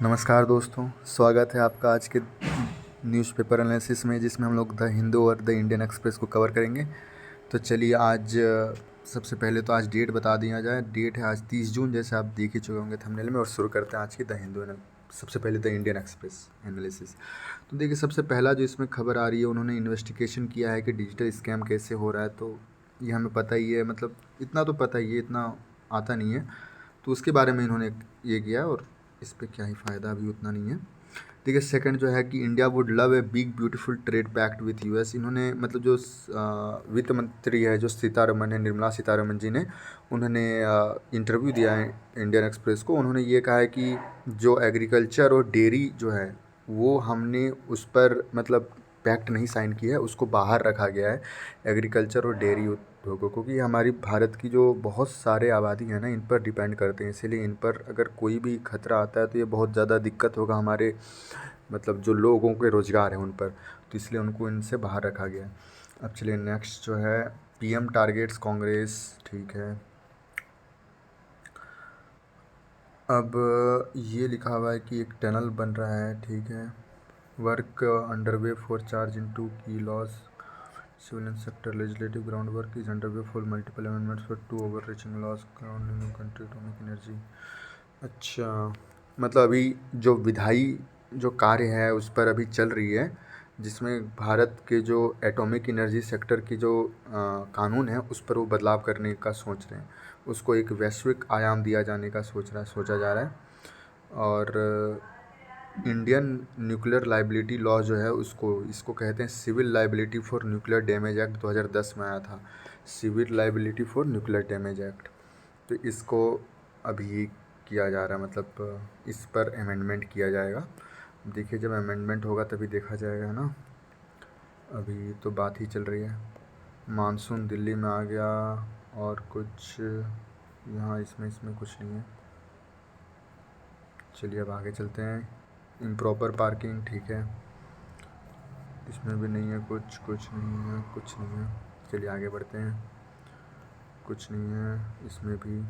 नमस्कार दोस्तों, स्वागत है आपका आज के न्यूज़पेपर एनालिसिस में, जिसमें हम लोग द हिंदू और द इंडियन एक्सप्रेस को कवर करेंगे। तो चलिए आज सबसे पहले तो आज डेट बता दिया जाए। डेट है आज 30 जून, जैसे आप देख ही चुके होंगे थंबनेल में। और शुरू करते हैं आज की द हिंदू सबसे पहले द इंडियन एक्सप्रेस एनालिसिस। तो देखिए, सबसे पहला जो इसमें खबर आ रही है, उन्होंने इन्वेस्टिगेशन किया है कि डिजिटल स्कैम कैसे हो रहा है। तो ये हमें पता ही है, मतलब इतना तो पता ही है, इतना आता नहीं है। तो उसके बारे में इन्होंने ये किया, और इस पे क्या ही फ़ायदा, अभी उतना नहीं है। देखिए, सेकंड जो है कि India would love a big beautiful trade pact with US. इन्होंने मतलब जो वित्त मंत्री है, जो सीतारमन है, निर्मला सीतारमन जी ने, उन्होंने इंटरव्यू दिया है इंडियन एक्सप्रेस को। उन्होंने ये कहा है कि जो एग्रीकल्चर और डेयरी जो है, वो हमने उस पर मतलब पैक्ट नहीं साइन किया है, उसको बाहर रखा गया है, एग्रीकल्चर और डेयरी उद्योगों को। कि हमारी भारत की जो बहुत सारे आबादी है ना, इन पर डिपेंड करते हैं, इसीलिए इन पर अगर कोई भी खतरा आता है तो ये बहुत ज़्यादा दिक्कत होगा हमारे मतलब जो लोगों के रोज़गार है उन पर। तो इसलिए उनको इनसे बाहर रखा गया है। अब चलिए नेक्स्ट जो है, पीएम टारगेट्स कांग्रेस, ठीक है। अब ये लिखा हुआ है कि एक टनल बन रहा है, ठीक है। Work underway for charge in two key laws, civil and sector legislative ground work is underway for multiple amendments for two over reaching laws ground new country atomic energy. अच्छा, मतलब अभी जो विधायी जो कार्य है उस पर अभी चल रही है, जिसमें भारत के जो एटॉमिक एनर्जी सेक्टर की जो कानून है उस पर वो बदलाव करने का सोच रहे हैं। उसको एक वैश्विक आयाम दिया जाने का सोचा जा रहा है। और इंडियन न्यूक्लियर लाइबिलिटी लॉ जो है, इसको कहते हैं civil liability for nuclear damage act, 2010 में आया था, civil liability for nuclear damage act. तो इसको अभी किया जा रहा है, मतलब इस पर अमेंडमेंट किया जाएगा। देखिए, जब अमेंडमेंट होगा तभी देखा जाएगा, है ना। अभी तो बात ही चल रही है। मानसून दिल्ली में आ गया, और कुछ यहाँ इसमें कुछ नहीं है। चलिए अब आगे चलते हैं। इम्प्रॉपर पार्किंग, ठीक है, इसमें भी नहीं है, कुछ नहीं है, कुछ नहीं है। चलिए आगे बढ़ते हैं। कुछ नहीं है इसमें भी।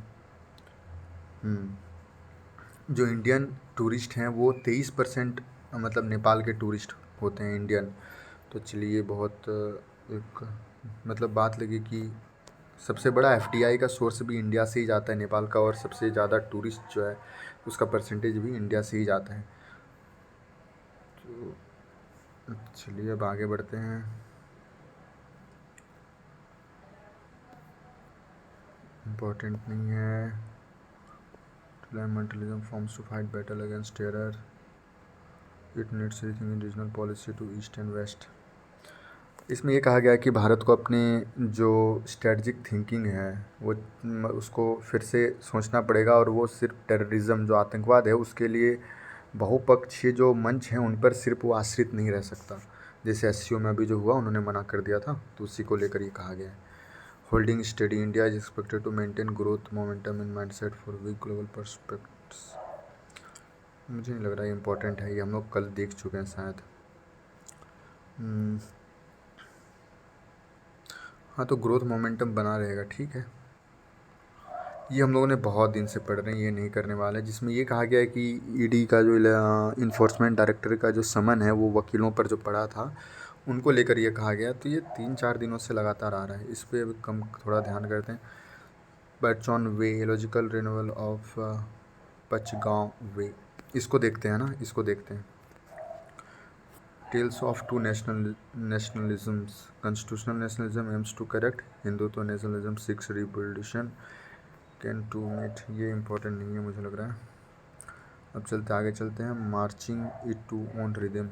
जो इंडियन टूरिस्ट हैं वो 23% मतलब नेपाल के टूरिस्ट होते हैं इंडियन। तो चलिए बहुत एक मतलब बात लगी कि सबसे बड़ा एफडीआई का सोर्स भी इंडिया से ही जाता है नेपाल का, और सबसे ज़्यादा टूरिस्ट जो है उसका परसेंटेज भी इंडिया से ही जाता है। तो चलिए अब आगे बढ़ते हैं। इम्पोर्टेंट नहीं है। Multilateralism forms to fight battle against terror. It needs rethinking regional policy to east and west. इसमें ये कहा गया है कि भारत को अपने जो स्ट्रेटजिक थिंकिंग है वो उसको फिर से सोचना पड़ेगा, और वो सिर्फ टेररिज्म जो आतंकवाद है उसके लिए बहुपक्षीय जो मंच हैं उन पर सिर्फ वो आश्रित नहीं रह सकता। जैसे एससीओ में अभी जो हुआ, उन्होंने मना कर दिया था, तो उसी को लेकर ये कहा गया है। Holding steady, India is expected to maintain growth momentum in mindset for weak global prospects. मुझे नहीं लग रहा है इम्पोर्टेंट है, ये हम लोग कल देख चुके हैं शायद। हाँ, तो ग्रोथ मोमेंटम बना रहेगा, ठीक है। ये हम लोगों ने बहुत दिन से पढ़ रहे हैं, ये नहीं करने वाला है। जिसमें ये कहा गया है कि ईडी का जो इन्फोर्समेंट डायरेक्टर का जो समन है वो वकीलों पर जो पड़ा था उनको लेकर ये कहा गया। तो ये 3-4 दिनों से लगातार आ रहा है, इस पर कम थोड़ा ध्यान करते हैं। बच्चौन way, logical renewal of Pachgaon way, इसको देखते हैं ना, इसको देखते हैं। Tales of two nationalisms, constitutional nationalism aims to correct Hindutva nationalism six revolution can to meet. ये इम्पोर्टेंट नहीं है मुझे लग रहा है। अब आगे चलते हैं। Marching it to own rhythm,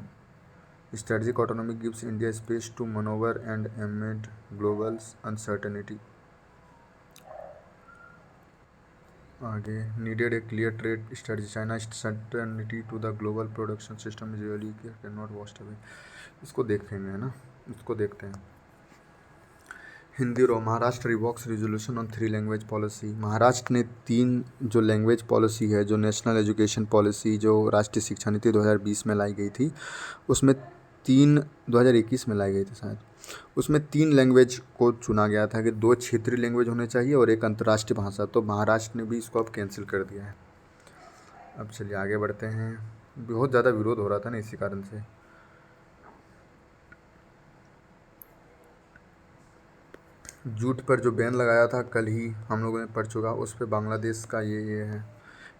strategic autonomy gives India space to manoeuvre and amid global uncertainty. आगे, needed a clear trade strategy, China certainty to the global production system is really can not waste away. इसको देखेंगे, है ना, इसको देखते हैं। हिंदी और Maharashtra revokes resolution on 3 language policy. Maharashtra ने 3 जो लैंग्वेज पॉलिसी है, जो नेशनल एजुकेशन पॉलिसी, जो राष्ट्रीय शिक्षा नीति 2020 में लाई गई थी, उसमें 2021 में लाई गई थी शायद, उसमें 3 लैंग्वेज को चुना गया था कि 2 क्षेत्रीय लैंग्वेज होने चाहिए और एक अंतर्राष्ट्रीय भाषा। तो महाराष्ट्र ने भी इसको अब कैंसिल कर दिया है। अब चलिए आगे बढ़ते हैं। बहुत ज़्यादा विरोध हो रहा था ना, इसी कारण से। जूट पर जो बैन लगाया था कल ही हम लोगों ने पढ़ चुका, उस पर बांग्लादेश का ये है।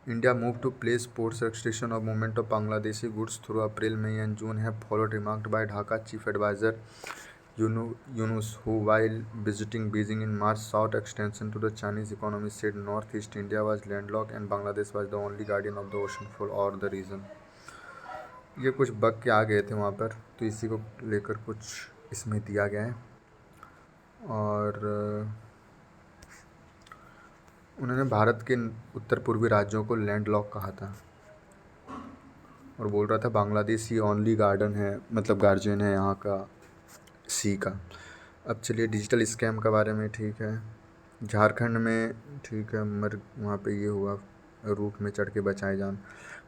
India move to place ports restriction of movement of Bangladeshi goods through April, May and June have followed remarked by Dhaka chief advisor Yunus, who while visiting Beijing in March sought extension to the Chinese economy, said Northeast India was landlocked and Bangladesh was the only guardian of the ocean for or the region। ये कुछ bug के आ गए थे वहाँ पर, तो इसी को लेकर कुछ इसमें दिया गया है। और उन्होंने भारत के उत्तर पूर्वी राज्यों को लैंडलॉक कहा था और बोल रहा था बांग्लादेश ही ओनली गार्डन है, मतलब गार्जियन है यहाँ का सी का। अब चलिए डिजिटल स्कैम के बारे में। ठीक है, झारखंड में ठीक है वहाँ पे ये हुआ, रूट में चढ़ के बचाए जान।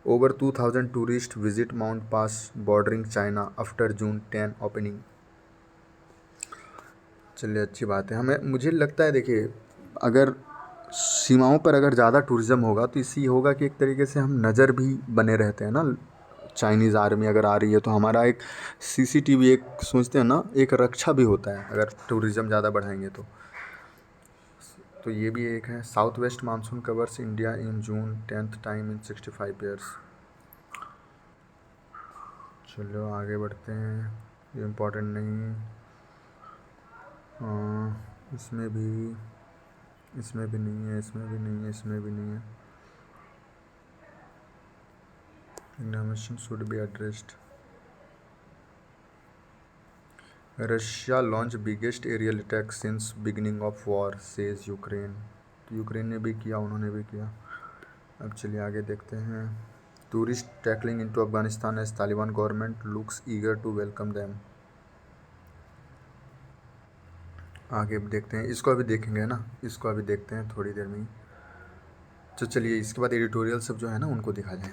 Over 2000 tourist visit mount pass bordering China after June 10 opening. चलिए अच्छी बात है। मुझे लगता है देखिए, अगर सीमाओं पर अगर ज़्यादा टूरिज़्म होगा तो इससे ये होगा कि एक तरीके से हम नज़र भी बने रहते हैं ना। चाइनीज़ आर्मी अगर आ रही है तो हमारा एक CCTV, एक सोचते हैं ना, एक रक्षा भी होता है अगर टूरिज़्म ज़्यादा बढ़ाएंगे तो ये भी एक है। South west monsoon covers India in June 10th time in 65 years. चलो आगे बढ़ते हैं, ये इम्पोर्टेंट नहीं। इसमें भी नहीं है, इसमें भी नहीं है, इसमें भी नहीं है। Innovation should be addressed। Russia launch biggest aerial attack since beginning of war says Ukraine. तो यूक्रेन ने भी किया, उन्होंने भी किया। अब चलिए आगे देखते हैं। Tourist tackling into Afghanistan as Taliban government looks eager to welcome them. आगे देखते हैं, इसको अभी देखेंगे ना, इसको अभी देखते हैं थोड़ी देर में ही। तो चलिए इसके बाद एडिटोरियल सब जो है ना उनको दिखा जाए।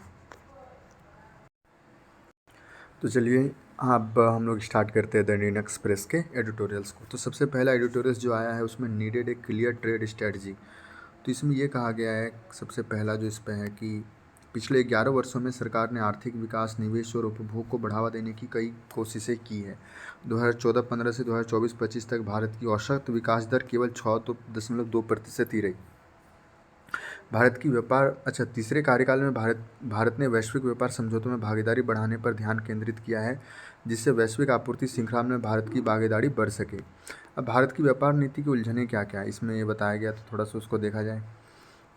तो चलिए अब हम लोग स्टार्ट करते हैं द इंडियन एक्सप्रेस के एडिटोरियल्स को। तो सबसे पहला एडिटोरियल्स जो आया है उसमें needed a clear trade strategy. तो इसमें ये कहा गया है, सबसे पहला जो इस पर है कि पिछले 11 वर्षों में सरकार ने आर्थिक विकास, निवेश और उपभोग को बढ़ावा देने की कई कोशिशें की है। 2014-15 से 2024-25 तक भारत की औसत विकास दर केवल 6.2% ही रही। भारत की तीसरे कार्यकाल में भारत ने वैश्विक व्यापार समझौतों में भागीदारी बढ़ाने पर ध्यान केंद्रित किया है, जिससे वैश्विक आपूर्ति श्रृंखला में भारत की भागीदारी बढ़ सके। अब भारत की व्यापार नीति की उलझनें क्या क्या है इसमें ये बताया गया, तो थोड़ा सा उसको देखा जाए।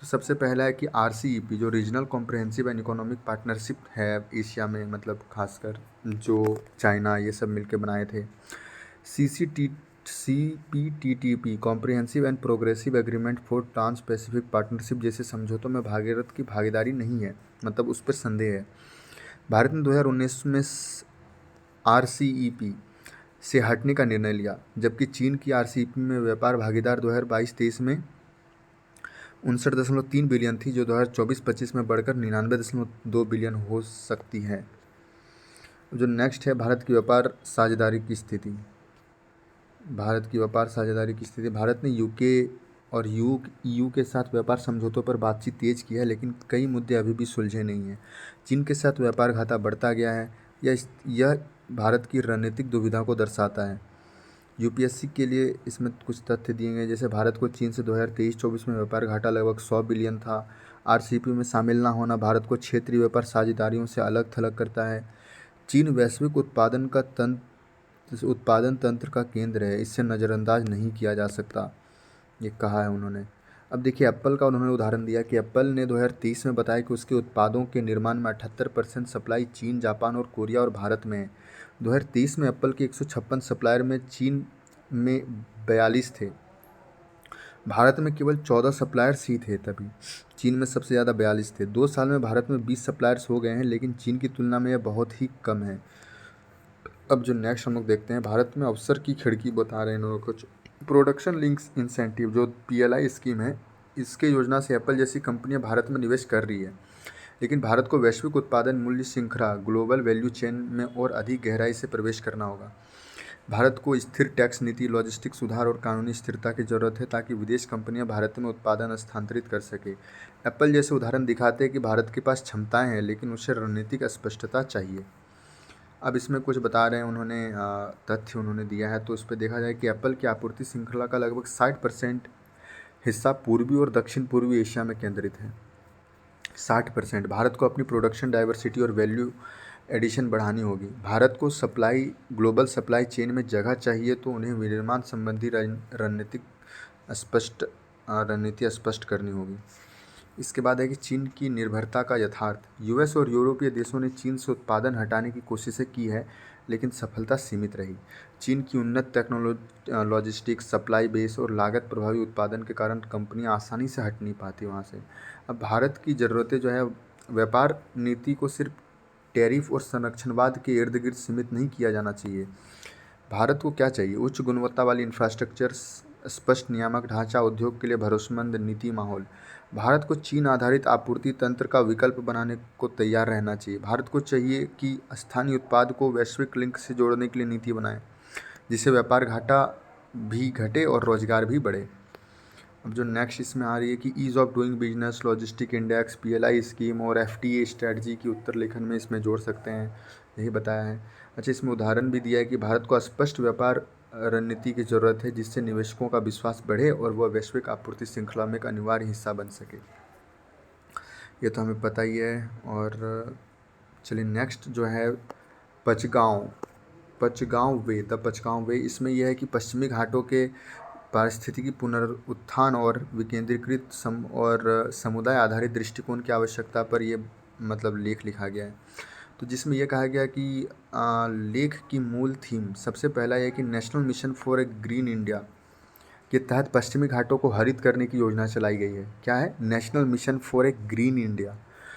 तो सबसे पहला है कि RCEP जो regional comprehensive and economic partnership है एशिया में, मतलब खासकर जो चाइना ये सब मिलकर बनाए थे। CPTPP comprehensive and progressive agreement for trans pacific partnership जैसे समझौतों में भारत की भागीदारी नहीं है, मतलब उस पर संदेह है। भारत ने 2019 में RCEP से हटने का निर्णय लिया, जबकि चीन की RCEP में व्यापार भागीदार 2022-23 में 59.3 बिलियन थी, जो 2024-25 में बढ़कर 99.2 बिलियन हो सकती है। जो नेक्स्ट है भारत की व्यापार साझेदारी की स्थिति। भारत ने यूके और EU के साथ व्यापार समझौतों पर बातचीत तेज की है, लेकिन कई मुद्दे अभी भी सुलझे नहीं हैं। चीन के साथ व्यापार घाटा बढ़ता गया है, यह भारत की रणनीतिक दुविधा को दर्शाता है। UPSC के लिए इसमें कुछ तथ्य दिए गए, जैसे भारत को चीन से 2023-24 में व्यापार घाटा लगभग 100 बिलियन था। RCEP में शामिल ना होना भारत को क्षेत्रीय व्यापार साझेदारियों से अलग थलग करता है। चीन वैश्विक उत्पादन तंत्र का केंद्र है, इससे नज़रअंदाज नहीं किया जा सकता, ये कहा है उन्होंने। अब देखिए एप्पल का उन्होंने उदाहरण दिया कि एप्पल ने 2023 में बताया कि उसके उत्पादों के निर्माण में 78% सप्लाई चीन, जापान और कोरिया और भारत में है। 2023 में एप्पल के 156 सप्लायर में चीन में 42 थे, भारत में केवल 14 सप्लायर्स ही थे, तभी चीन में सबसे ज़्यादा 42 थे। 2 साल में भारत में 20 सप्लायर्स हो गए हैं, लेकिन चीन की तुलना में यह बहुत ही कम है। अब जो नेक्स्ट हम लोग देखते हैं, भारत में अवसर की खिड़की बता रहे हैं इन्होंने कुछ। प्रोडक्शन लिंक्स इंसेंटिव जो PLI स्कीम है, इसके योजना से एप्पल जैसी कंपनियां भारत में निवेश कर रही है, लेकिन भारत को वैश्विक उत्पादन मूल्य श्रृंखला ग्लोबल वैल्यू चेन में और अधिक गहराई से प्रवेश करना होगा। भारत को स्थिर टैक्स नीति, लॉजिस्टिक सुधार और कानूनी स्थिरता की जरूरत है ताकि विदेश कंपनियां भारत में उत्पादन स्थानांतरित कर सके। एप्पल जैसे उदाहरण दिखाते हैं कि भारत के पास क्षमताएं हैं, लेकिन उसे रणनीतिक स्पष्टता चाहिए। अब इसमें कुछ बता रहे हैं उन्होंने, तथ्य उन्होंने दिया है। तो उस पर देखा जाए कि एप्पल की आपूर्ति श्रृंखला का लगभग 60% हिस्सा पूर्वी और दक्षिण पूर्वी एशिया में केंद्रित है। 60%। भारत को अपनी प्रोडक्शन डाइवर्सिटी और वैल्यू एडिशन बढ़ानी होगी। भारत को ग्लोबल सप्लाई चेन में जगह चाहिए, तो उन्हें विनिर्माण संबंधी रणनीति स्पष्ट करनी होगी। इसके बाद है कि चीन की निर्भरता का यथार्थ। यूएस और यूरोपीय देशों ने चीन से उत्पादन हटाने की कोशिशें की है, लेकिन सफलता सीमित रही। चीन की उन्नत लॉजिस्टिक्स, सप्लाई बेस और लागत प्रभावी उत्पादन के कारण कंपनियां आसानी से हट नहीं पाती वहाँ से। अब भारत की ज़रूरतें जो है, व्यापार नीति को सिर्फ टैरिफ और संरक्षणवाद के इर्द गिर्द सीमित नहीं किया जाना चाहिए। भारत को क्या चाहिए? उच्च गुणवत्ता वाली इंफ्रास्ट्रक्चर, स्पष्ट नियामक ढांचा, उद्योग के लिए भरोसेमंद नीति माहौल। भारत को चीन आधारित आपूर्ति तंत्र का विकल्प बनाने को तैयार रहना चाहिए। भारत को चाहिए कि स्थानीय उत्पाद को वैश्विक लिंक से जोड़ने के लिए नीति बनाए, जिससे व्यापार घाटा भी घटे और रोजगार भी बढ़े। अब जो नेक्स्ट इसमें आ रही है कि ease of doing business, logistic index, PLI scheme और एफटीए स्ट्रेटजी की उत्तर लेखन में इसमें जोड़ सकते हैं, यही बताया है। अच्छा, इसमें उदाहरण भी दिया है कि भारत को स्पष्ट व्यापार रणनीति की ज़रूरत है, जिससे निवेशकों का विश्वास बढ़े और वह वैश्विक आपूर्ति श्रृंखला में एक अनिवार्य हिस्सा बन सके। ये तो हमें पता ही है। और चलिए नेक्स्ट जो है पचगांव वे, द पचगांव वे। इसमें यह है कि पश्चिमी घाटों के पारिस्थितिकी पुनरुत्थान और विकेंद्रीकृत समुदाय आधारित दृष्टिकोण की आवश्यकता पर ये मतलब लेख लिखा गया है। तो जिसमें यह कहा गया कि लेख की मूल थीम सबसे पहला यह कि national mission for a green India के तहत पश्चिमी घाटों को हरित करने की योजना चलाई गई है। क्या है? National mission for a green India.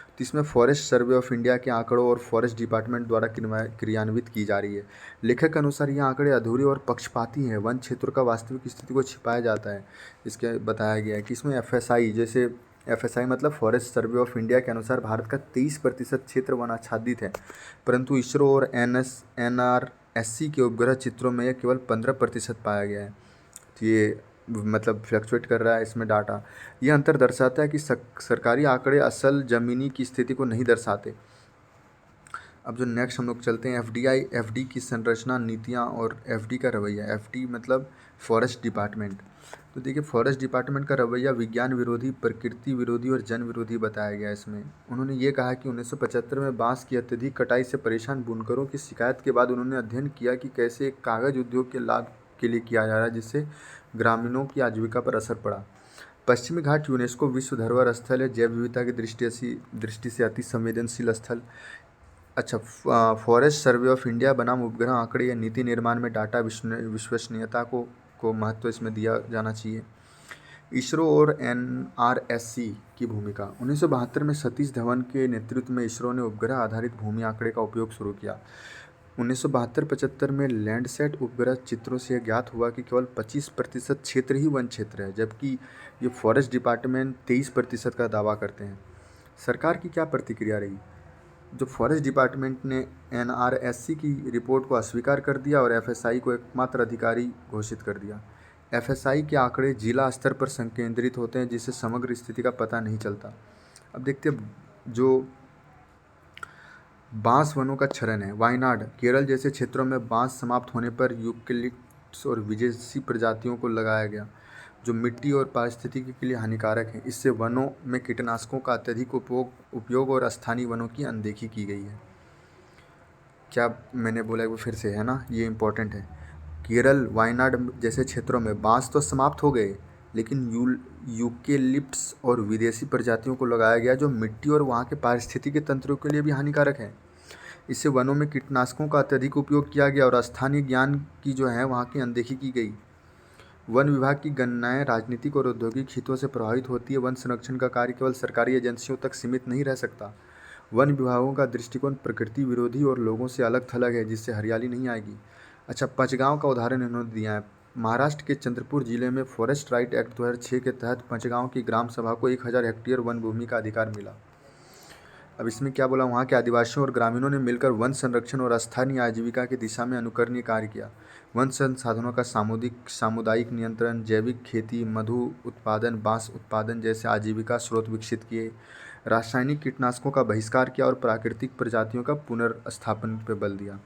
तो इसमें फॉरेस्ट सर्वे ऑफ इंडिया के आंकड़ों और फॉरेस्ट डिपार्टमेंट द्वारा क्रियान्वित की जा रही है। लेखक के अनुसार ये आंकड़े अधूरे और पक्षपाती हैं, वन क्षेत्रों का वास्तविक स्थिति को छिपाया जाता है। इसके बताया गया है कि इसमें एफएसआई मतलब फॉरेस्ट सर्वे ऑफ इंडिया के अनुसार भारत का 23% क्षेत्र वन आच्छादित है, परंतु इसरो और एनआरएससी के उपग्रह चित्रों में यह केवल 15% पाया गया है। तो ये मतलब फ्लक्चुएट कर रहा है इसमें डाटा। यह अंतर दर्शाता है कि सरकारी आंकड़े असल ज़मीनी की स्थिति को नहीं दर्शाते। अब जो नेक्स्ट हम लोग चलते हैं एफडी की संरचना, नीतियाँ और एफडी का रवैया। एफडी मतलब फॉरेस्ट डिपार्टमेंट। तो देखिए, फॉरेस्ट डिपार्टमेंट का रवैया विज्ञान विरोधी, प्रकृति विरोधी और जन विरोधी बताया गया इसमें। उन्होंने ये कहा कि 1975 में बांस की अत्यधिक कटाई से परेशान बुनकरों की शिकायत के बाद उन्होंने अध्ययन किया कि कैसे कागज़ उद्योग के लाभ के लिए किया जा रहा है, जिससे ग्रामीणों की आजीविका पर असर पड़ा। पश्चिमी घाट यूनेस्को विश्व धरोहर स्थल है, जैव विविधता की दृष्टि से अति संवेदनशील स्थल। अच्छा, फॉरेस्ट सर्वे ऑफ इंडिया बनाम उपग्रह आंकड़े या नीति निर्माण में डाटा विश्वसनीयता को महत्व इसमें दिया जाना चाहिए। इसरो और एनआरएससी की भूमिका। 1972 में सतीश धवन के नेतृत्व में इसरो ने उपग्रह आधारित भूमि आंकड़े का उपयोग शुरू किया। 1972-75 में लैंडसैट उपग्रह चित्रों से ज्ञात हुआ कि केवल 25% क्षेत्र ही वन क्षेत्र है, जबकि ये फॉरेस्ट डिपार्टमेंट 23% का दावा करते हैं। सरकार की क्या प्रतिक्रिया रही? जो फॉरेस्ट डिपार्टमेंट ने एनआरएससी की रिपोर्ट को अस्वीकार कर दिया और एफएसआई को एकमात्र अधिकारी घोषित कर दिया। एफएसआई के आंकड़े जिला स्तर पर संकेंद्रित होते हैं, जिससे समग्र स्थिति का पता नहीं चलता। अब देखते हैं, जो बांस वनों का क्षरण है। वायनाड, केरल जैसे क्षेत्रों में बांस समाप्त होने पर यूकेलिप्टस और विदेशी प्रजातियों को लगाया गया, जो मिट्टी और पारिस्थितिकी के लिए हानिकारक है। इससे वनों में कीटनाशकों का अत्यधिक उपयोग और स्थानीय वनों की अनदेखी की गई है। क्या मैंने बोला वो फिर से है ना, ये इम्पोर्टेंट है। केरल, वायनाड जैसे क्षेत्रों में बांस तो समाप्त हो गए, लेकिन यूकेलिप्टस और विदेशी प्रजातियों को लगाया गया, जो मिट्टी और वहाँ के पारिस्थितिकी तंत्रों के लिए भी हानिकारक है। इससे वनों में कीटनाशकों का अत्यधिक उपयोग किया गया और स्थानीय ज्ञान की जो है वहाँ की अनदेखी की गई। वन विभाग की गणनाएं राजनीतिक और औद्योगिक हितों से प्रभावित होती है। वन संरक्षण का कार्य केवल सरकारी एजेंसियों तक सीमित नहीं रह सकता। वन विभागों का दृष्टिकोण प्रकृति विरोधी और लोगों से अलग थलग है, जिससे हरियाली नहीं आएगी। अच्छा, पचगांव का उदाहरण इन्होंने दिया है। महाराष्ट्र के चंद्रपुर जिले में फॉरेस्ट राइट एक्ट 2006 के तहत पचगांव की ग्राम सभा को 1000 हेक्टेयर वन भूमि का अधिकार मिला। अब इसमें क्या बोला, वहाँ के आदिवासियों और ग्रामीणों ने मिलकर वन संरक्षण और स्थानीय आजीविका की दिशा में अनुकरणीय कार्य किया। वन संसाधनों का सामुदायिक नियंत्रण, जैविक खेती, मधु उत्पादन, बांस उत्पादन जैसे आजीविका स्रोत विकसित किए। रासायनिक कीटनाशकों का बहिष्कार किया और प्राकृतिक प्रजातियों का पुनर्स्थापन पर बल दिया।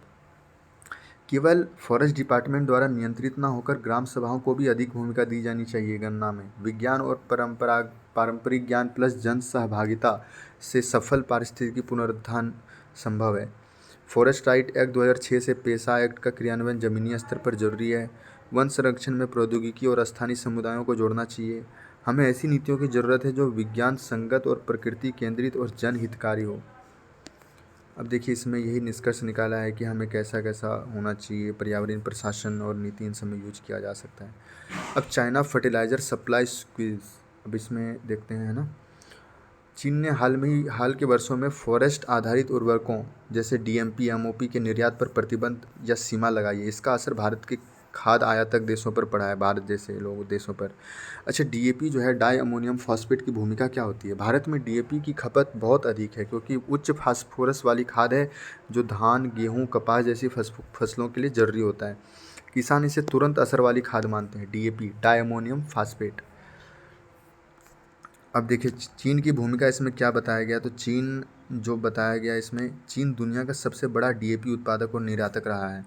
केवल फॉरेस्ट डिपार्टमेंट द्वारा नियंत्रित न होकर ग्राम सभाओं को भी अधिक भूमिका दी जानी चाहिए गणना में। विज्ञान और पारंपरिक ज्ञान प्लस जन सहभागिता से सफल पारिस्थितिकी पुनरुत्थान संभव है। फॉरेस्ट राइट एक्ट 2006 से पेसा एक्ट का क्रियान्वयन जमीनी स्तर पर जरूरी है। वन संरक्षण में प्रौद्योगिकी और स्थानीय समुदायों को जोड़ना चाहिए। हमें ऐसी नीतियों की ज़रूरत है जो विज्ञान संगत और प्रकृति केंद्रित और जनहितकारी हो। अब देखिए, इसमें यही निष्कर्ष निकाला है कि हमें कैसा कैसा होना चाहिए, पर्यावरण प्रशासन और नीति इन सब में यूज किया जा सकता है। अब चाइना फर्टिलाइज़र सप्लाई स्क्वीज, अब इसमें देखते हैं, है ना। चीन ने हाल के वर्षों में फॉरेस्ट आधारित उर्वरकों जैसे डीएमपी एमओपी के निर्यात पर प्रतिबंध या सीमा लगाई है। इसका असर भारत के खाद्य आयातक देशों पर पड़ा है, भारत जैसे लोग देशों पर। अच्छा, डीएपी जो है, डाई अमोनियम फॉस्फेट की भूमिका क्या होती है? भारत में डीएपी की खपत बहुत अधिक है क्योंकि उच्च फास्फोरस वाली खाद है जो धान, गेहूँ, कपास जैसी फसलों के लिए जरूरी होता है। किसान इसे तुरंत असर वाली खाद मानते हैं, डीएपी, डाई अमोनियम फॉस्फेट। अब देखिए, चीन की भूमिका इसमें क्या बताया गया, तो चीन जो बताया गया इसमें, चीन दुनिया का सबसे बड़ा डीएपी उत्पादक और निर्यातक रहा है।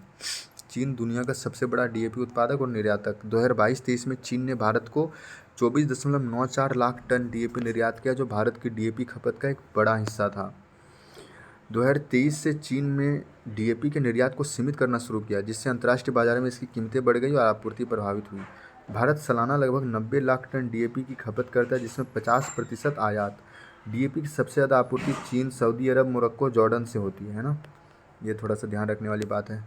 चीन दुनिया का सबसे बड़ा डीएपी उत्पादक और निर्यातक। 2022-23 में चीन ने भारत को 24.94 लाख टन डीएपी निर्यात किया, जो भारत की डीएपी खपत का एक बड़ा हिस्सा था। 2023 से चीन में डीएपी के निर्यात को सीमित करना शुरू किया, जिससे अंतर्राष्ट्रीय बाजार में इसकी कीमतें बढ़ गई और आपूर्ति प्रभावित हुई। भारत सालाना लगभग 90 लाख टन डीएपी की खपत करता है, जिसमें 50% आयात। डीएपी की सबसे ज़्यादा आपूर्ति चीन, सऊदी अरब, मोरक्को, जॉर्डन से होती है ना। ये थोड़ा सा ध्यान रखने वाली बात है।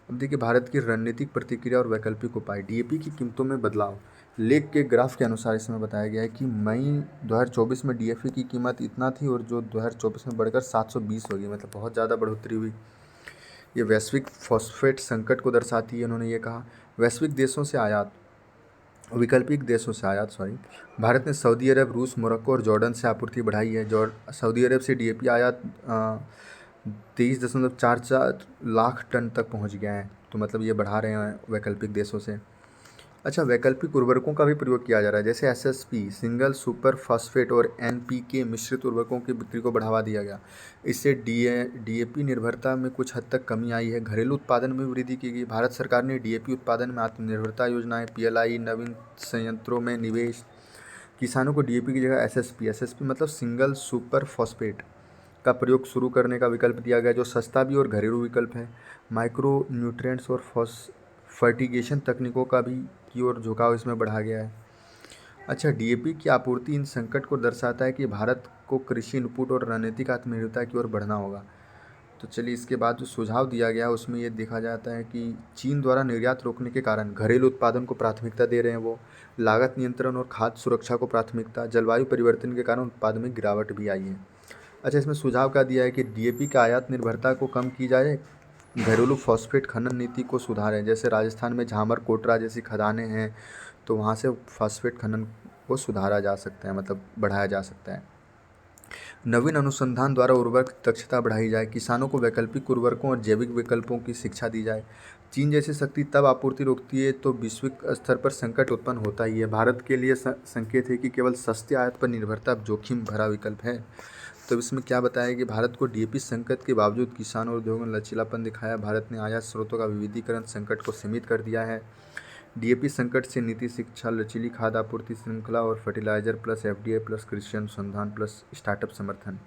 अब देखिए, भारत की रणनीतिक प्रतिक्रिया और वैकल्पिक उपाय। डीएपी की कीमतों में बदलाव। लेख के ग्राफ के अनुसार इसमें बताया गया है कि मई 2024 में डीएपी की कीमत इतना थी और जो 2024 में बढ़कर 720 हो गई, मतलब बहुत ज़्यादा बढ़ोतरी हुई। ये वैश्विक फॉस्फेट संकट को दर्शाती है, उन्होंने ये कहा। वैश्विक देशों से आयात, वैकल्पिक देशों से आयात भारत ने सऊदी अरब, रूस, मोरक्को और जॉर्डन से आपूर्ति बढ़ाई है। सऊदी अरब से डीएपी आयात 23.44 लाख टन तक पहुंच गया है, तो मतलब ये बढ़ा रहे हैं वैकल्पिक देशों से। अच्छा, वैकल्पिक उर्वरकों का भी प्रयोग किया जा रहा है, जैसे एसएसपी, सिंगल सुपर फॉस्फेट और एनपीके मिश्रित उर्वरकों की बिक्री को बढ़ावा दिया गया। इससे डीएपी निर्भरता में कुछ हद तक कमी आई है। घरेलू उत्पादन में वृद्धि की गई। भारत सरकार ने डीएपी उत्पादन में आत्मनिर्भरता योजनाएं, पीएलआई, नवीन संयंत्रों में निवेश। किसानों को डीएपी की जगह एसएसपी मतलब सिंगल सुपर फॉस्फेट का प्रयोग शुरू करने का विकल्प दिया गया, जो सस्ता भी और घरेलू विकल्प है। माइक्रो न्यूट्रिएंट्स और फर्टिगेशन तकनीकों का भी की ओर झुकाव इसमें बढ़ा गया है। अच्छा, डीएपी की आपूर्ति इन संकट को दर्शाता है कि भारत को कृषि इनपुट और रणनीतिक आत्मनिर्भरता की ओर बढ़ना होगा। तो चलिए, इसके बाद जो सुझाव दिया गया है उसमें ये देखा जाता है कि चीन द्वारा निर्यात रोकने के कारण घरेलू उत्पादन को प्राथमिकता दे रहे हैं वो। लागत नियंत्रण और खाद्य सुरक्षा को प्राथमिकता। जलवायु परिवर्तन के कारण उत्पादन में गिरावट भी आई है। अच्छा, इसमें सुझाव क्या दिया है कि डीएपी का आयात निर्भरता को कम की जाए, घरेलू फॉस्फेट खनन नीति को सुधारें। जैसे राजस्थान में झामर, कोटरा जैसी खदानें हैं, तो वहाँ से फॉस्फेट खनन को सुधारा जा सकता है, मतलब बढ़ाया जा सकता है। नवीन अनुसंधान द्वारा उर्वरक दक्षता बढ़ाई जाए। किसानों को वैकल्पिक उर्वरकों और जैविक विकल्पों की शिक्षा दी जाए। चीन जैसी शक्ति तब आपूर्ति रोकती है तो वैश्विक स्तर पर संकट उत्पन्न होता ही है। भारत के लिए संकेत है कि केवल सस्ते आयात पर निर्भरता जोखिम भरा विकल्प है। तो इसमें क्या बताया कि भारत को डीएपी संकट के बावजूद किसान और उद्योगों ने लचीलापन दिखाया। भारत ने आयात स्रोतों का विविधीकरण संकट को सीमित कर दिया है। डीएपी संकट से नीति शिक्षा, लचीली खाद्य आपूर्ति श्रृंखला और फर्टिलाइजर प्लस एफडीए प्लस कृषि अनुसंधान प्लस स्टार्टअप समर्थन।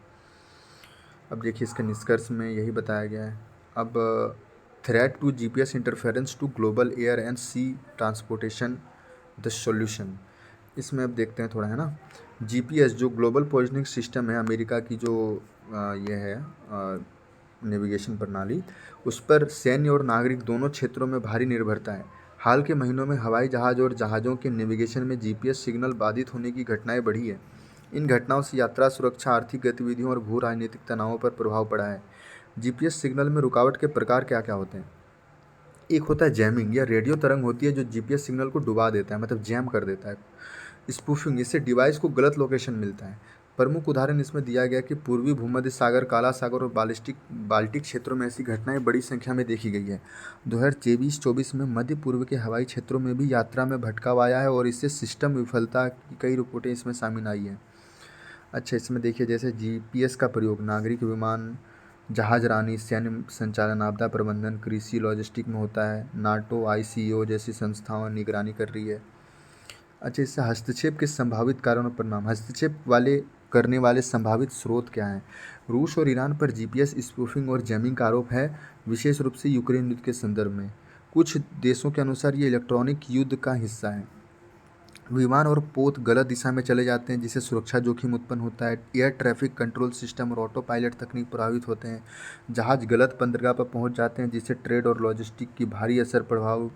अब देखिए, इसके निष्कर्ष में यही बताया गया है। अब threat to GPS interference to global air and sea transportation, the solution. इसमें अब देखते हैं थोड़ा, है ना। जीपीएस जो ग्लोबल पोजिशनिंग सिस्टम है, अमेरिका की जो ये है नेविगेशन प्रणाली, उस पर सैन्य और नागरिक दोनों क्षेत्रों में भारी निर्भरता है। हाल के महीनों में हवाई जहाज़ और जहाज़ों के नेविगेशन में जीपीएस सिग्नल बाधित होने की घटनाएं बढ़ी है। इन घटनाओं से यात्रा सुरक्षा, आर्थिक गतिविधियों और भू राजनीतिक तनावों पर प्रभाव पड़ा है। जीपीएस सिग्नल में रुकावट के प्रकार क्या क्या होते हैं? एक होता है जैमिंग, या रेडियो तरंग होती है जो जीपीएस सिग्नल को डुबा देता है, मतलब जैम कर देता है। स्पूफिंग, इससे डिवाइस को गलत लोकेशन मिलता है। प्रमुख उदाहरण इसमें दिया गया कि पूर्वी भूमध्य सागर, काला सागर और बाल्टिक क्षेत्रों में ऐसी घटनाएं बड़ी संख्या में देखी गई है। 2023-24 में मध्य पूर्व के हवाई क्षेत्रों में भी यात्रा में भटकाव आया है और इससे सिस्टम विफलता की कई रिपोर्टें इसमें सामने आई हैं। अच्छा, इसमें देखिए जैसे जीपीएस का प्रयोग नागरिक विमान, जहाजरानी, सैन्य संचालन, आपदा प्रबंधन, कृषि, लॉजिस्टिक में होता है। नाटो, आईसीओ जैसी संस्थाओं निगरानी कर रही है। अच्छा, इससे हस्तक्षेप के संभावित कारण और परिणाम। हस्तक्षेप करने वाले संभावित स्रोत क्या हैं? रूस और ईरान पर जीपीएस स्पूफिंग और जैमिंग का आरोप है, विशेष रूप से यूक्रेन युद्ध के संदर्भ में। कुछ देशों के अनुसार ये इलेक्ट्रॉनिक युद्ध का हिस्सा है। विमान और पोत गलत दिशा में चले जाते हैं, जिससे सुरक्षा जोखिम उत्पन्न होता है। एयर ट्रैफिक कंट्रोल सिस्टम और ऑटो पायलट तकनीक प्रभावित होते हैं। जहाज गलत बंदरगाह पर पहुंच जाते हैं, जिससे ट्रेड और लॉजिस्टिक की भारी प्रभाव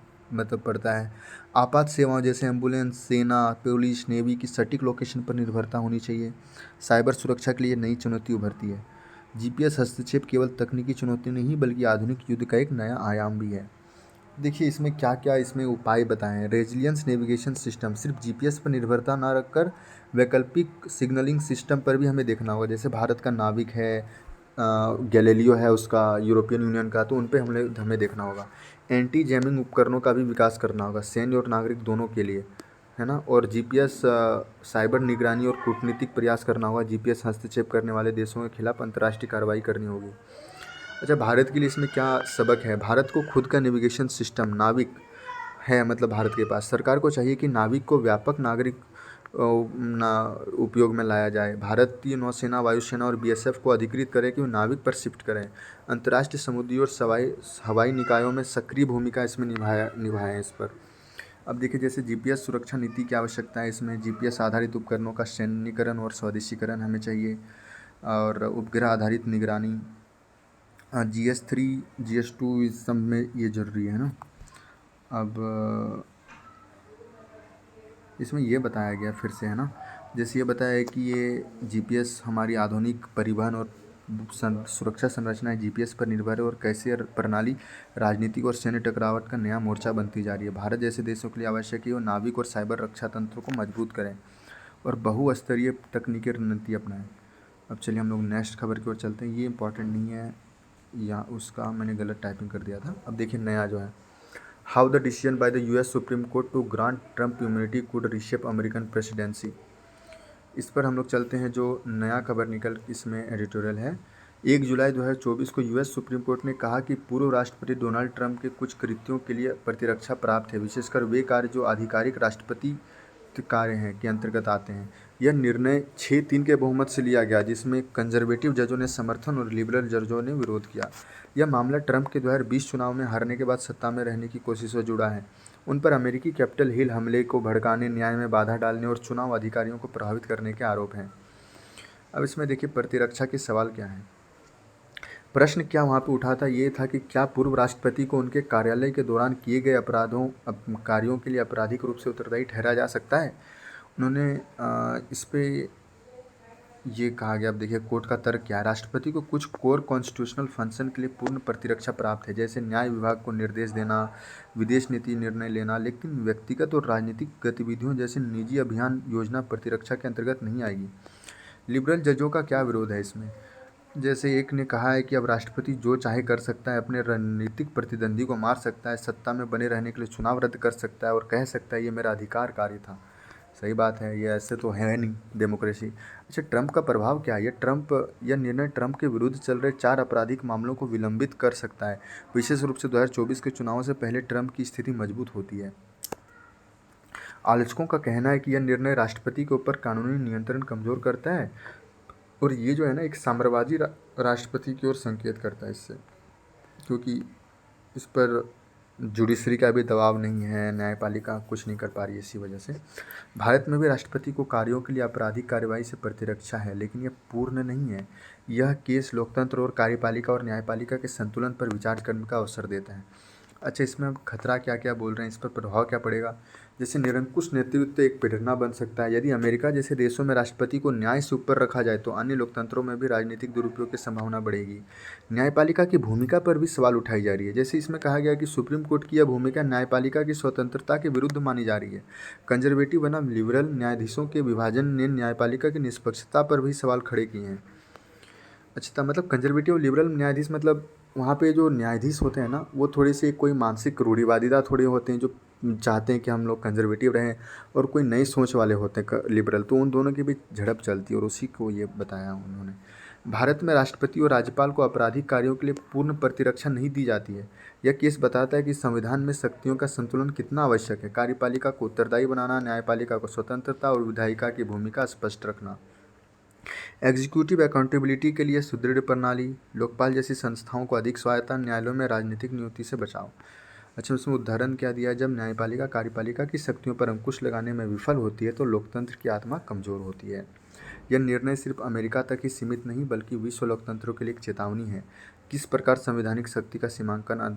पड़ता है। आपात सेवाओं जैसे एम्बुलेंस, सेना, पुलिस, नेवी की सटीक लोकेशन पर निर्भरता होनी चाहिए। साइबर सुरक्षा के लिए नई चुनौती उभरती है। जीपीएस हस्तक्षेप केवल तकनीकी चुनौती नहीं बल्कि आधुनिक युद्ध का एक नया आयाम भी है। देखिए इसमें क्या क्या इसमें उपाय बताएं हैं। रेजिलियंस नेविगेशन सिस्टम, सिर्फ जीपीएस पर निर्भरता ना रखकर वैकल्पिक सिग्नलिंग सिस्टम पर भी हमें देखना होगा। जैसे भारत का नाविक है, गैलीलियो है उसका, यूरोपियन यूनियन का, तो उन पे हमें देखना होगा। एंटी जैमिंग उपकरणों का भी विकास करना होगा, सैन्य और नागरिक दोनों के लिए, है ना। और जीपीएस साइबर निगरानी और कूटनीतिक प्रयास करना होगा। जीपीएस हस्तक्षेप करने वाले देशों के खिलाफ अंतर्राष्ट्रीय कार्रवाई करनी होगी। अच्छा, भारत के लिए इसमें क्या सबक है? भारत को खुद का नेविगेशन सिस्टम नाविक है, मतलब भारत के पास। सरकार को चाहिए कि नाविक को व्यापक नागरिक उपयोग में लाया जाए। भारतीय नौसेना, वायुसेना और बीएसएफ को अधिकृत करें कि वो नाविक पर शिफ्ट करें। अंतर्राष्ट्रीय समुद्री और हवाई निकायों में सक्रिय भूमिका इसमें निभाएं इस पर। अब देखिए जैसे जीपीएस सुरक्षा नीति की आवश्यकता है। इसमें जीपीएस आधारित उपकरणों का सैन्यीकरण और स्वदेशीकरण हमें चाहिए, और उपग्रह आधारित निगरानी, GS3 GS2 इस सब में ये जरूरी है ना। अब इसमें ये बताया गया फिर से, है ना, जैसे ये बताया कि ये जीपीएस हमारी आधुनिक परिवहन और सुरक्षा संरचना जीपीएस पर निर्भर है, और कैसे प्रणाली राजनीतिक और सैन्य टकरावट का नया मोर्चा बनती जा रही है। भारत जैसे देशों के लिए आवश्यक है वो नाविक और साइबर रक्षा तंत्रों को मजबूत करें और बहुस्तरीय तकनीकी रणनीति अपनाएं। अब चलिए हम लोग नेक्स्ट खबर की ओर चलते हैं। ये इंपॉर्टेंट नहीं है, या उसका मैंने गलत टाइपिंग कर दिया था। अब देखिए नया जो है, how the decision by the US supreme court to grant Trump immunity could reshape American presidency. इस पर हम लोग चलते हैं। जो नया खबर निकल इसमें एडिटोरियल है। 1 जुलाई 2024 को यूएस सुप्रीम कोर्ट ने कहा कि पूर्व राष्ट्रपति डोनाल्ड ट्रंप के कुछ कृत्यों के लिए प्रतिरक्षा प्राप्त है, विशेषकर वे कार्य जो आधिकारिक राष्ट्रपति कार्य हैं के अंतर्गत आते हैं। यह निर्णय 6-3 के बहुमत से लिया गया, जिसमें कंजर्वेटिव जजों ने समर्थन और लिबरल जजों ने विरोध किया। यह मामला ट्रंप के 2020 चुनाव में हारने के बाद सत्ता में रहने की कोशिश से जुड़ा है। उन पर अमेरिकी कैपिटल हिल हमले को भड़काने, न्याय में बाधा डालने और चुनाव अधिकारियों को प्रभावित करने के आरोप हैं। अब इसमें देखिए प्रतिरक्षा के सवाल क्या हैं। प्रश्न क्या वहाँ पे उठा था, ये था कि क्या पूर्व राष्ट्रपति को उनके कार्यालय के दौरान किए गए कार्यों के लिए आपराधिक रूप से उत्तरदायी ठहराया जा सकता है। उन्होंने इस पे ये कहा गया। अब देखिए कोर्ट का तर्क क्या है। राष्ट्रपति को कुछ कोर कॉन्स्टिट्यूशनल फंक्शन के लिए पूर्ण प्रतिरक्षा प्राप्त है, जैसे न्याय विभाग को निर्देश देना, विदेश नीति निर्णय लेना, लेकिन व्यक्तिगत और राजनीतिक गतिविधियों जैसे निजी अभियान योजना प्रतिरक्षा के अंतर्गत नहीं आएगी। लिबरल जजों का क्या विरोध है इसमें? जैसे एक ने कहा है कि अब राष्ट्रपति जो चाहे कर सकता है, अपने रणनीतिक प्रतिद्वंदी को मार सकता है, सत्ता में बने रहने के लिए चुनाव रद्द कर सकता है और कह सकता है ये मेरा अधिकार कार्य था। सही बात है, ये ऐसे तो है नहीं डेमोक्रेसी। अच्छा, ट्रंप का प्रभाव क्या है? यह निर्णय ट्रंप के विरुद्ध चल रहे 4 आपराधिक मामलों को विलंबित कर सकता है। विशेष रूप से 2024 के चुनावों से पहले ट्रंप की स्थिति मजबूत होती है। आलोचकों का कहना है कि यह निर्णय राष्ट्रपति के ऊपर कानूनी नियंत्रण कमजोर करता है, और ये जो है ना एक साम्राज्यवादी राष्ट्रपति की ओर संकेत करता है इससे, क्योंकि इस पर जुडिशरी का भी दबाव नहीं है, न्यायपालिका कुछ नहीं कर पा रही है इसी वजह से। भारत में भी राष्ट्रपति को कार्यों के लिए आपराधिक कार्रवाई से प्रतिरक्षा है, लेकिन यह पूर्ण नहीं है। यह केस लोकतंत्र और कार्यपालिका और न्यायपालिका के संतुलन पर विचार करने का अवसर देता है। अच्छा, इसमें अब खतरा क्या क्या बोल रहे हैं, इस पर प्रभाव क्या पड़ेगा। जैसे निरंकुश नेतृत्व एक प्रेरणा बन सकता है। यदि अमेरिका जैसे देशों में राष्ट्रपति को न्याय से ऊपर रखा जाए तो अन्य लोकतंत्रों में भी राजनीतिक दुरुपयोग की संभावना बढ़ेगी। न्यायपालिका की भूमिका पर भी सवाल उठाई जा रही है। जैसे इसमें कहा गया कि सुप्रीम कोर्ट की यह भूमिका न्यायपालिका की स्वतंत्रता के विरुद्ध मानी जा रही है। कंजर्वेटिव बनाम लिबरल न्यायाधीशों के विभाजन ने न्यायपालिका की निष्पक्षता पर भी सवाल खड़े किए हैं। अच्छा, मतलब कंजर्वेटिव और लिबरल न्यायाधीश, मतलब वहाँ पे जो न्यायाधीश होते हैं ना, वो थोड़े से कोई मानसिक रूढ़िवादिता थोड़े होते हैं, जो चाहते हैं कि हम लोग कंजर्वेटिव रहें, और कोई नई सोच वाले होते हैं लिबरल। तो उन दोनों के बीच झड़प चलती है और उसी को ये बताया उन्होंने। भारत में राष्ट्रपति और राज्यपाल को आपराधिक कार्यों के लिए पूर्ण प्रतिरक्षा नहीं दी जाती है। यह केस बताता है कि संविधान में शक्तियों का संतुलन कितना आवश्यक है। कार्यपालिका को उत्तरदायी बनाना, न्यायपालिका को स्वतंत्रता और विधायिका की भूमिका स्पष्ट रखना। एग्जीक्यूटिव अकाउंटेबिलिटी के लिए सुदृढ़ प्रणाली, लोकपाल जैसी संस्थाओं को अधिक स्वायत्ता, न्यायालयों में राजनीतिक नियुक्ति से बचाव। अच्छा, उसमें उदाहरण क्या दिया है, जब न्यायपालिका कार्यपालिका की शक्तियों पर अंकुश लगाने में विफल होती है तो लोकतंत्र की आत्मा कमजोर होती है। यह निर्णय सिर्फ अमेरिका तक ही सीमित नहीं बल्कि विश्व लोकतंत्रों के लिए एक चेतावनी है। किस प्रकार संवैधानिक शक्ति का सीमांकन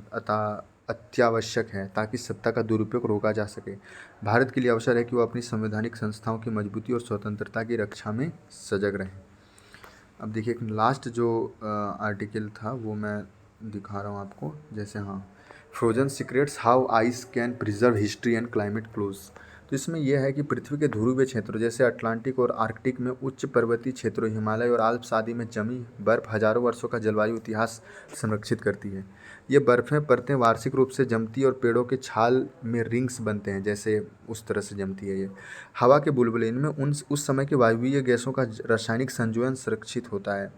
अत्यावश्यक है ताकि सत्ता का दुरुपयोग रोका जा सके। भारत के लिए अवसर है कि वो अपनी संवैधानिक संस्थाओं की मजबूती और स्वतंत्रता की रक्षा में सजग रहें। अब देखिए, एक लास्ट जो आर्टिकल था वो मैं दिखा रहा हूँ आपको। जैसे हाँ, frozen secrets how ice can preserve history and climate close. तो इसमें यह है कि पृथ्वी के ध्रुवीय क्षेत्रों जैसे अटलांटिक और आर्कटिक में उच्च पर्वतीय क्षेत्रों, हिमालय और आल्प्स आदि में जमी बर्फ हजारों वर्षों का जलवायु इतिहास संरक्षित करती है। ये बर्फ़ें परतें वार्षिक रूप से जमती और पेड़ों के छाल में रिंग्स बनते हैं, जैसे उस तरह से जमती है ये। हवा के बुलबुले, इनमें उस समय के वायवीय गैसों का रासायनिक संयोजन सुरक्षित होता है।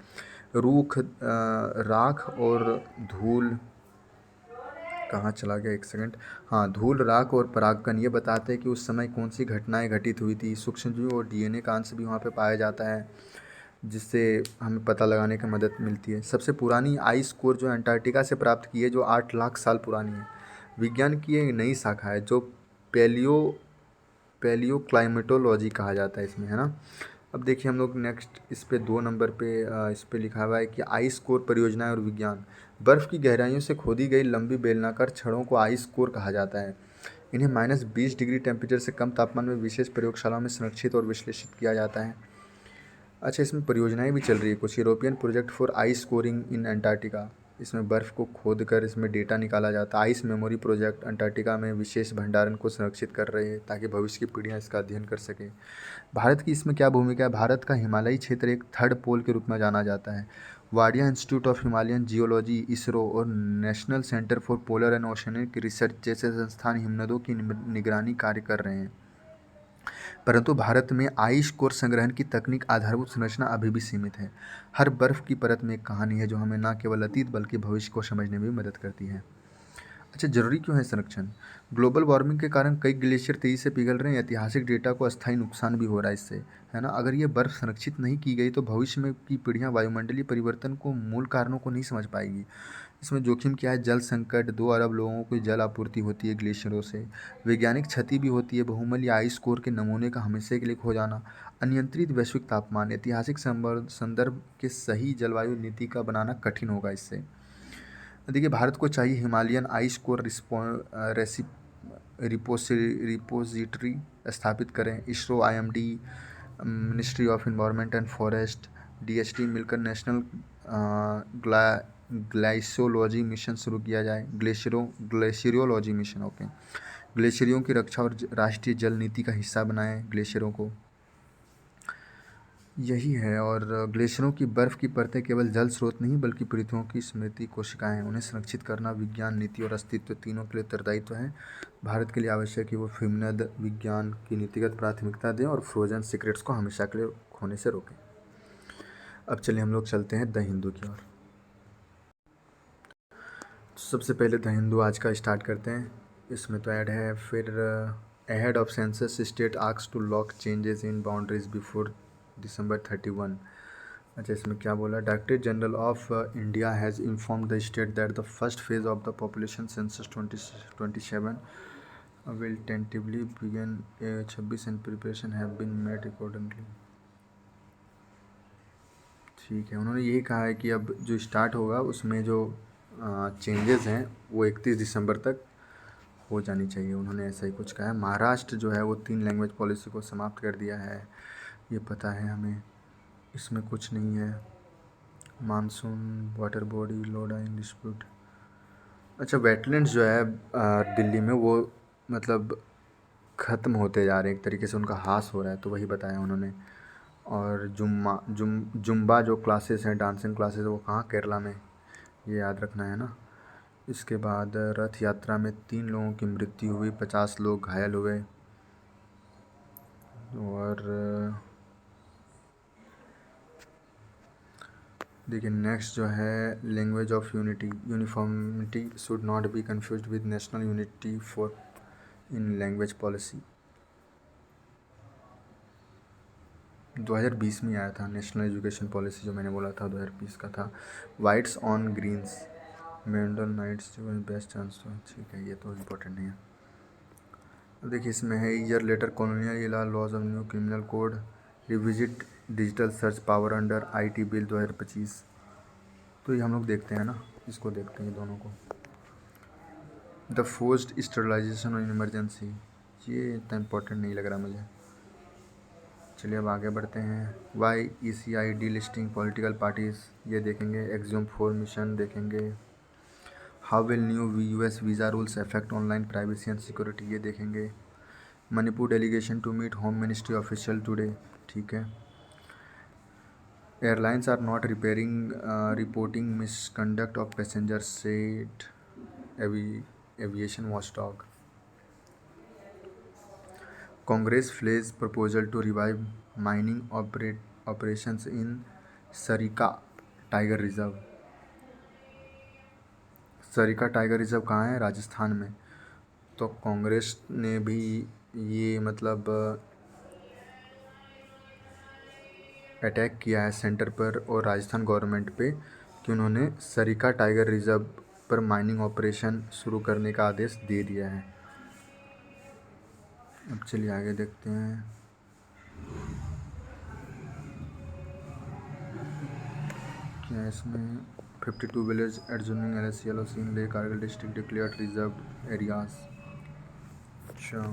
रूख, राख और धूल, कहाँ चला गया, एक सेकंड। हाँ, धूल, राख और परागकण ये बताते हैं कि उस समय कौन सी घटनाएं घटित हुई थी। सूक्ष्मजीव और डीएनए का अंश भी वहाँ पे पाया जाता है, जिससे हमें पता लगाने की मदद मिलती है। सबसे पुरानी आइस कोर जो अंटार्कटिका से प्राप्त की है, जो 8 लाख साल पुरानी है। विज्ञान की एक नई शाखा है जो पैलियो पैलियो क्लाइमेटोलॉजी कहा जाता है इसमें, है ना। अब देखिए हम लोग नेक्स्ट इस पे 2 नंबर पे इस पे लिखा हुआ है कि आइस कोर परियोजनाएं और विज्ञान। बर्फ़ की गहराइयों से खोदी गई लंबी बेलनाकार छड़ों को आइस कोर कहा जाता है। इन्हें -20 डिग्री टेम्परेचर से कम तापमान में विशेष प्रयोगशालाओं में संरक्षित और विश्लेषित किया जाता है। अच्छा, इसमें परियोजनाएं भी चल रही है कुछ। European project for ice Koring in Antarctica, इसमें बर्फ़ को खोद कर इसमें डेटा निकाला जाता है। आइस मेमोरी प्रोजेक्ट अंटार्कटिका में विशेष भंडारण को संरक्षित कर रहे हैं ताकि भविष्य की पीढ़ियां इसका अध्ययन कर सकें। भारत की इसमें क्या भूमिका है। भारत का हिमालयी क्षेत्र एक थर्ड पोल के रूप में जाना जाता है। Wadia institute of Himalayan geology, ISRO और national centre for polar and oceanic research जैसे संस्थान हिमनदों की निगरानी कार्य कर रहे हैं। परंतु भारत में आइस कोर संग्रहण की तकनीक आधारभूत संरचना अभी भी सीमित है। हर बर्फ की परत में एक कहानी है जो हमें न केवल अतीत बल्कि भविष्य को समझने में भी मदद करती है। अच्छा, जरूरी क्यों है संरक्षण। ग्लोबल वार्मिंग के कारण कई ग्लेशियर तेजी से पिघल रहे हैं। ऐतिहासिक डेटा को अस्थायी नुकसान भी हो रहा है इससे, है ना। अगर ये बर्फ संरक्षित नहीं की गई तो भविष्य में की पीढ़ियां वायुमंडलीय परिवर्तन को मूल कारणों को नहीं समझ पाएगी। इसमें जोखिम क्या है। जल संकट, 2 अरब लोगों को जल आपूर्ति होती है ग्लेशियरों से। वैज्ञानिक क्षति भी होती है। बहुमूल्य आइस कोर के नमूने का हमेशा के लिए खो जाना। अनियंत्रित वैश्विक तापमान, ऐतिहासिक संदर्भ के सही जलवायु नीति का बनाना कठिन होगा इससे। देखिए, भारत को चाहिए हिमालयन आइस कोर रिपोजिटरी स्थापित करें। ISRO, IMD, ministry of environment and forest, DST मिलकर नेशनल ग्लाइसोलॉजी मिशन शुरू किया जाए। ग्लेशियरोलॉजी मिशन, ओके। ग्लेशियरों की रक्षा और राष्ट्रीय जल नीति का हिस्सा बनाएं ग्लेशियरों को, यही है। और ग्लेशियरों की बर्फ़ की परतें केवल जल स्रोत नहीं बल्कि पृथ्वियों की स्मृति कोशिकाएं हैं। उन्हें संरक्षित करना विज्ञान, नीति और अस्तित्व तीनों के लिए उत्तरदायित्व है। भारत के लिए आवश्यक है कि वो हिमनद विज्ञान की नीतिगत प्राथमिकता दें और फ्रोजन सीक्रेट्स को हमेशा के लिए खोने से रोकें। अब चलिए हम लोग चलते हैं द हिंदू की ओर। सबसे पहले द हिंदू आज का स्टार्ट करते हैं। इसमें तो ऐड है। फिर ahead of census, state asked to lock changes in boundaries before December 31। अच्छा, इसमें क्या बोला। Director general of India has inform the state that the first phase of the population census 2027 will tentatively begin 26 and preparation have been made accordingly. ठीक है, उन्होंने यही कहा है कि अब जो स्टार्ट होगा उसमें जो चेंजेस हैं वो 31 दिसंबर तक हो जानी चाहिए, उन्होंने ऐसा ही कुछ कहा है। महाराष्ट्र जो है वो 3 लैंग्वेज पॉलिसी को समाप्त कर दिया है, ये पता है हमें, इसमें कुछ नहीं है। मानसून, वाटर बॉडी, लोडाइन डिस्प्यूट। अच्छा, वेटलैंड्स जो है दिल्ली में वो मतलब ख़त्म होते जा रहे हैं, एक तरीके से उनका ह्रास हो रहा है, तो वही बताया उन्होंने। और जुम्बा जो क्लासेस हैं, डांसिंग क्लासेस, वो कहाँ, केरला में, ये याद रखना है ना। इसके बाद रथ यात्रा में 3 लोगों की मृत्यु हुई, 50 लोग घायल हुए। और देखिए नेक्स्ट जो है language of unity, uniformity should not be confused with national unity for in language policy. 2020 में आया था नेशनल एजुकेशन पॉलिसी, जो मैंने बोला था 2020 का था। वाइट्स ऑन ग्रीन्स, मेंडल नाइट्स जो बेस्ट चांस, तो ठीक है, ये तो इम्पोर्टेंट नहीं है। अब देखिए इसमें है year later colonial law, laws of new criminal code, revisit digital search power under IT bill 2025। तो ये हम लोग देखते हैं ना, इसको देखते हैं दोनों को। The forced sterilization in emergency, ये इतना इम्पोर्टेंट नहीं लग रहा मुझे। चलिए अब आगे बढ़ते हैं। Why ECI delisting political parties, ये देखेंगे। एक्सियोम 4 मिशन देखेंगे। How will new US visa rules affect online privacy and security, ये देखेंगे। Manipur delegation to meet home ministry official today, ठीक है। Airlines are not reporting misconduct of passengers said aviation watchdog. Congress flays proposal to revive mining operations in Sariska tiger reserve. Sariska tiger reserve कहाँ है, राजस्थान में। तो कांग्रेस ने भी ये मतलब अटैक किया है सेंटर पर और राजस्थान गवर्नमेंट पे कि उन्होंने सरिका टाइगर रिजर्व पर माइनिंग ऑपरेशन शुरू करने का आदेश दे दिया है। अब चलिए आगे देखते हैं। क्या इसमें 52 विलेज एडजॉइनिंग LSC LOC इन ले Kargil district declared reserve areas. अच्छा,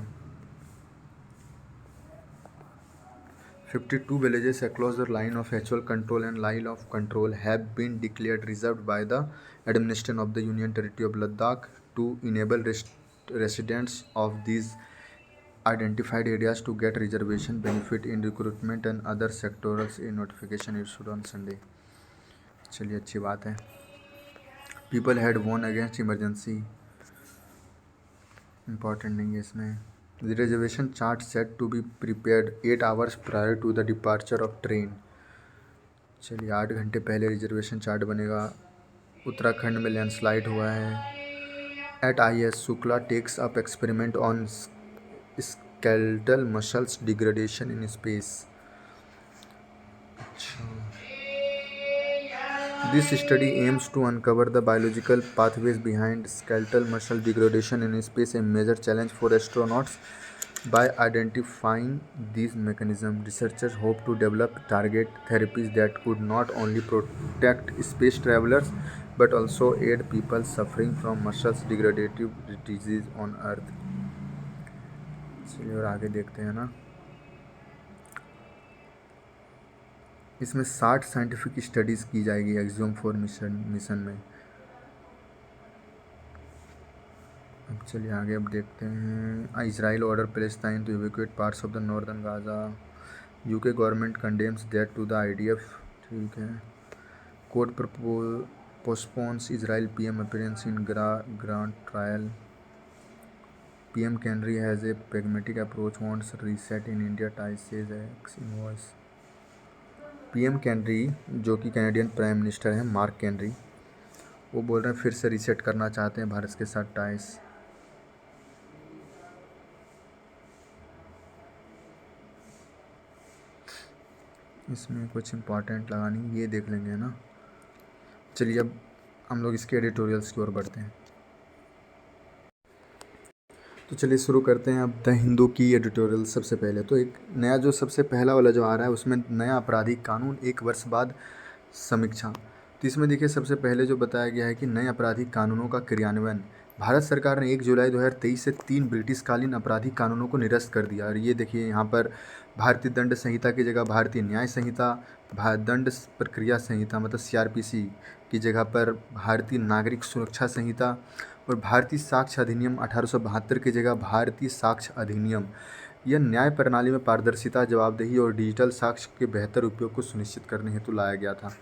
52 villages across the line of actual control and line of control have been declared reserved by the administration of the Union Territory of Ladakh to enable residents of these identified areas to get reservation benefit in recruitment and other sectors, a notification issued on Sunday। चलिए अच्छी बात है। People had warned against emergency, important नहीं है इसमें। The reservation chart set to be prepared 8 hours prior to the departure of train। चलिए 8 घंटे पहले रिजर्वेशन चार्ट बनेगा। उत्तराखंड में लैंडस्लाइड हुआ है। एट IS Shukla takes up experiment on skeletal muscles degradation in space. This study aims to uncover the biological pathways behind skeletal muscle degradation in space, a major challenge for astronauts. By identifying these mechanisms, researchers hope to develop target therapies that could not only protect space travelers but also aid people suffering from muscle degenerative disease on Earth। चलिए और आगे देखते हैं ना। इसमें 60 scientific studies की जाएगी axiom 4 mission में। अब चलिए आगे अब देखते हैं। Israel order Palestine to evacuate parts of the northern Gaza. UK government condemns that to the IDF, ठीक है। Court postpones Israel PM appearance in grand trial. PM कैनरी has a pragmatic approach, wants reset in India ties, says ex invoice। PM canary जो कि Canadian prime minister हैं, mark canary, वो बोल रहे हैं फिर से रीसेट करना चाहते हैं भारत के साथ टाइस। इसमें कुछ इम्पोर्टेंट लगा नहीं, ये देख लेंगे ना। चलिए अब हम लोग इसके एडिटोरियल्स की ओर बढ़ते हैं। तो चलिए शुरू करते हैं अब द हिंदू की एडिटोरियल। सबसे पहले तो एक नया जो सबसे पहला वाला जो आ रहा है उसमें नया आपराधिक कानून 1 वर्ष बाद समीक्षा। तो इसमें देखिए सबसे पहले जो बताया गया है कि नए आपराधिक कानूनों का क्रियान्वयन। भारत सरकार ने 1 जुलाई 2023 से 3 ब्रिटिशकालीन आपराधिक कानूनों को निरस्त कर दिया। और ये देखिए यहाँ पर भारतीय दंड संहिता की जगह भारतीय न्याय संहिता, दंड प्रक्रिया संहिता मतलब CRPC की जगह पर भारतीय नागरिक सुरक्षा संहिता, और भारतीय साक्ष्य अधिनियम 1872 की जगह भारतीय साक्ष्य अधिनियम। यह न्याय प्रणाली में पारदर्शिता, जवाबदेही और डिजिटल साक्ष्य के बेहतर उपयोग को सुनिश्चित करने हेतु लाया गया था।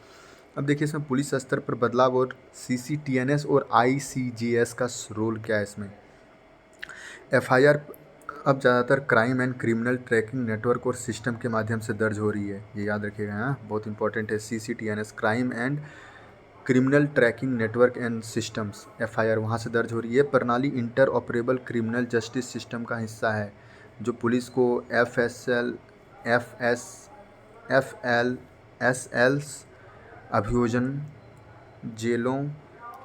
अब देखिए इसमें पुलिस स्तर पर बदलाव और CCTNS और ICJS का रोल क्या है इसमें। FIR अब ज़्यादातर crime and criminal tracking network और सिस्टम के माध्यम से दर्ज हो रही है, ये याद रखिएगा, हाँ बहुत इंपॉर्टेंट है। CCTNS crime and criminal tracking network and systems, FIR वहाँ से दर्ज हो रही है। प्रणाली inter operable criminal justice system का हिस्सा है, जो पुलिस को FSLs अभियोजन, जेलों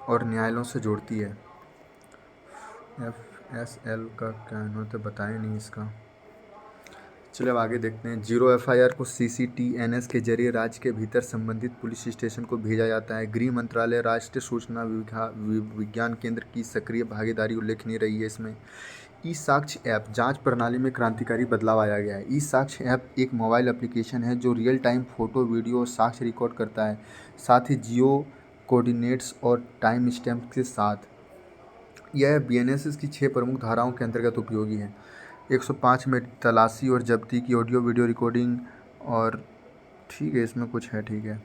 और न्यायालयों से जोड़ती है। FSL का क्या इन्होंने तो बताया नहीं इसका। चलिए अब आगे देखते हैं। 0 FIR को CCTNS के जरिए राज्य के भीतर संबंधित पुलिस स्टेशन को भेजा जाता है। गृह मंत्रालय, राष्ट्रीय सूचना विज्ञान केंद्र की सक्रिय भागीदारी उल्लेखनीय रही है इसमें। ई साक्ष्य ऐप, जांच प्रणाली में क्रांतिकारी बदलाव आया गया है। ई साक्ष्य ऐप एक मोबाइल एप्लीकेशन है जो रियल टाइम फोटो, वीडियो और साक्ष्य रिकॉर्ड करता है, साथ ही जियो कोऑर्डिनेट्स और टाइम स्टैम्प के साथ। यह BNSS की 6 प्रमुख धाराओं के अंतर्गत उपयोगी है। 105 में तलाशी और जब्ती की ऑडियो वीडियो रिकॉर्डिंग, और ठीक है इसमें कुछ है, ठीक है।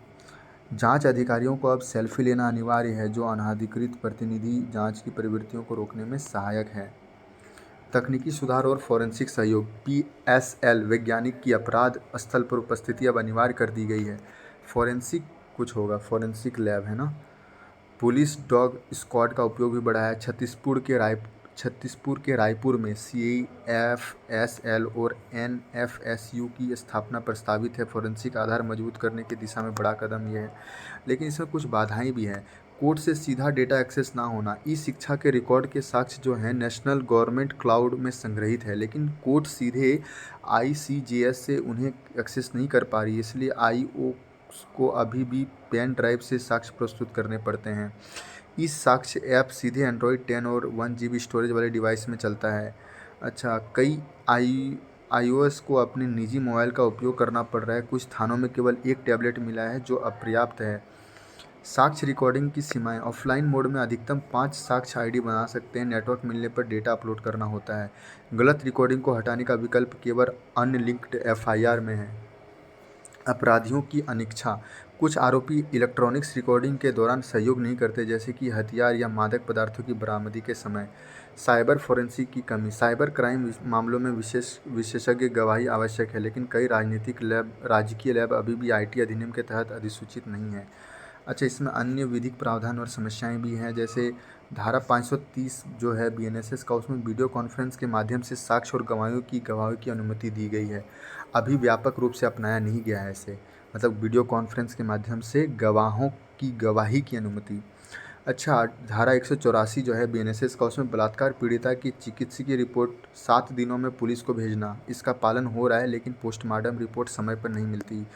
जांच अधिकारियों को अब सेल्फी लेना अनिवार्य है, जो अनाधिकृत प्रतिनिधि जांच की प्रवृत्तियों को रोकने में सहायक है। तकनीकी सुधार और फॉरेंसिक सहयोग, PSL वैज्ञानिक की अपराध स्थल पर उपस्थिति अब अनिवार्य कर दी गई है। फॉरेंसिक कुछ होगा, फॉरेंसिक लैब है ना। पुलिस डॉग स्क्वाड का उपयोग भी बढ़ा है। छत्तीसपुर के रायपुर में CFSL और NFSU की स्थापना प्रस्तावित है। फॉरेंसिक आधार मजबूत करने की दिशा में बड़ा कदम यह है, लेकिन इसमें कुछ बाधाएं भी हैं। कोर्ट से सीधा डेटा एक्सेस ना होना। ई शिक्षा के रिकॉर्ड के साक्ष्य जो हैं नेशनल गवर्नमेंट क्लाउड में संग्रहित है, लेकिन कोर्ट सीधे ICJS से उन्हें एक्सेस नहीं कर पा रही है, इसलिए IO को अभी भी पेन ड्राइव से साक्ष्य प्रस्तुत करने पड़ते हैं। इस साक्ष्य ऐप सीधे एंड्रॉयड 10 और 1 GB स्टोरेज वाले डिवाइस में चलता है। अच्छा, कई iOS को अपने निजी मोबाइल का उपयोग करना पड़ रहा है। कुछ थानों में केवल एक टैबलेट मिला है, जो अपर्याप्त है। साक्ष्य रिकॉर्डिंग की सीमाएं, ऑफलाइन मोड में अधिकतम 5 साक्ष्य ID बना सकते हैं। नेटवर्क मिलने पर डेटा अपलोड करना होता है। गलत रिकॉर्डिंग को हटाने का विकल्प केवल अनलिंक्ड FIR में है। अपराधियों की अनिच्छा, कुछ आरोपी इलेक्ट्रॉनिक्स रिकॉर्डिंग के दौरान सहयोग नहीं करते, जैसे कि हथियार या मादक पदार्थों की बरामदी के समय। साइबर फोरेंसिक की कमी, साइबर क्राइम मामलों में विशेषज्ञ गवाही आवश्यक है, लेकिन कई राजकीय लैब अभी भी IT अधिनियम के तहत अधिसूचित नहीं है। अच्छा, इसमें अन्य विधिक प्रावधान और समस्याएं भी हैं, जैसे धारा 530 जो है BNSS का, उसमें वीडियो कॉन्फ्रेंस के माध्यम से साक्ष्य और गवाहों की अनुमति दी गई है। अभी व्यापक रूप से अपनाया नहीं गया है इसे, मतलब वीडियो कॉन्फ्रेंस के माध्यम से गवाहों की गवाही की अनुमति। अच्छा, धारा 184 जो है BNSS का, उसमें बलात्कार पीड़िता की चिकित्सकीय रिपोर्ट 7 दिनों में पुलिस को भेजना, इसका पालन हो रहा है, लेकिन पोस्टमार्टम रिपोर्ट समय पर नहीं मिलती।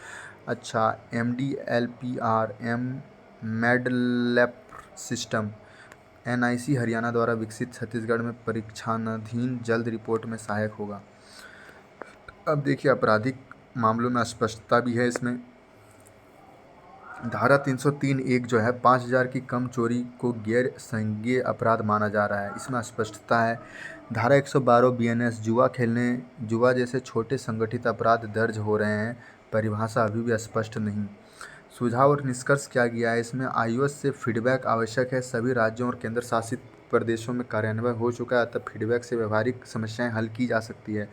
अच्छा, MDLPR मेडलैप सिस्टम NIC हरियाणा द्वारा विकसित छत्तीसगढ़ में परीक्षणाधीन, जल्द रिपोर्ट में सहायक होगा। अब देखिए आपराधिक मामलों में अस्पष्टता भी है इसमें। धारा 303(1) जो है 5,000 की कम चोरी को गैर संज्ञेय अपराध माना जा रहा है, इसमें अस्पष्टता है। धारा 112 BNS, जुआ जैसे छोटे संगठित अपराध दर्ज हो रहे हैं, परिभाषा अभी भी स्पष्ट नहीं। सुझाव और निष्कर्ष क्या गया है इसमें, iOS से फीडबैक आवश्यक है। सभी राज्यों और केंद्र शासित प्रदेशों में कार्यान्वयन हो चुका है, अतः फीडबैक से व्यवहारिक समस्याएं हल की जा सकती है।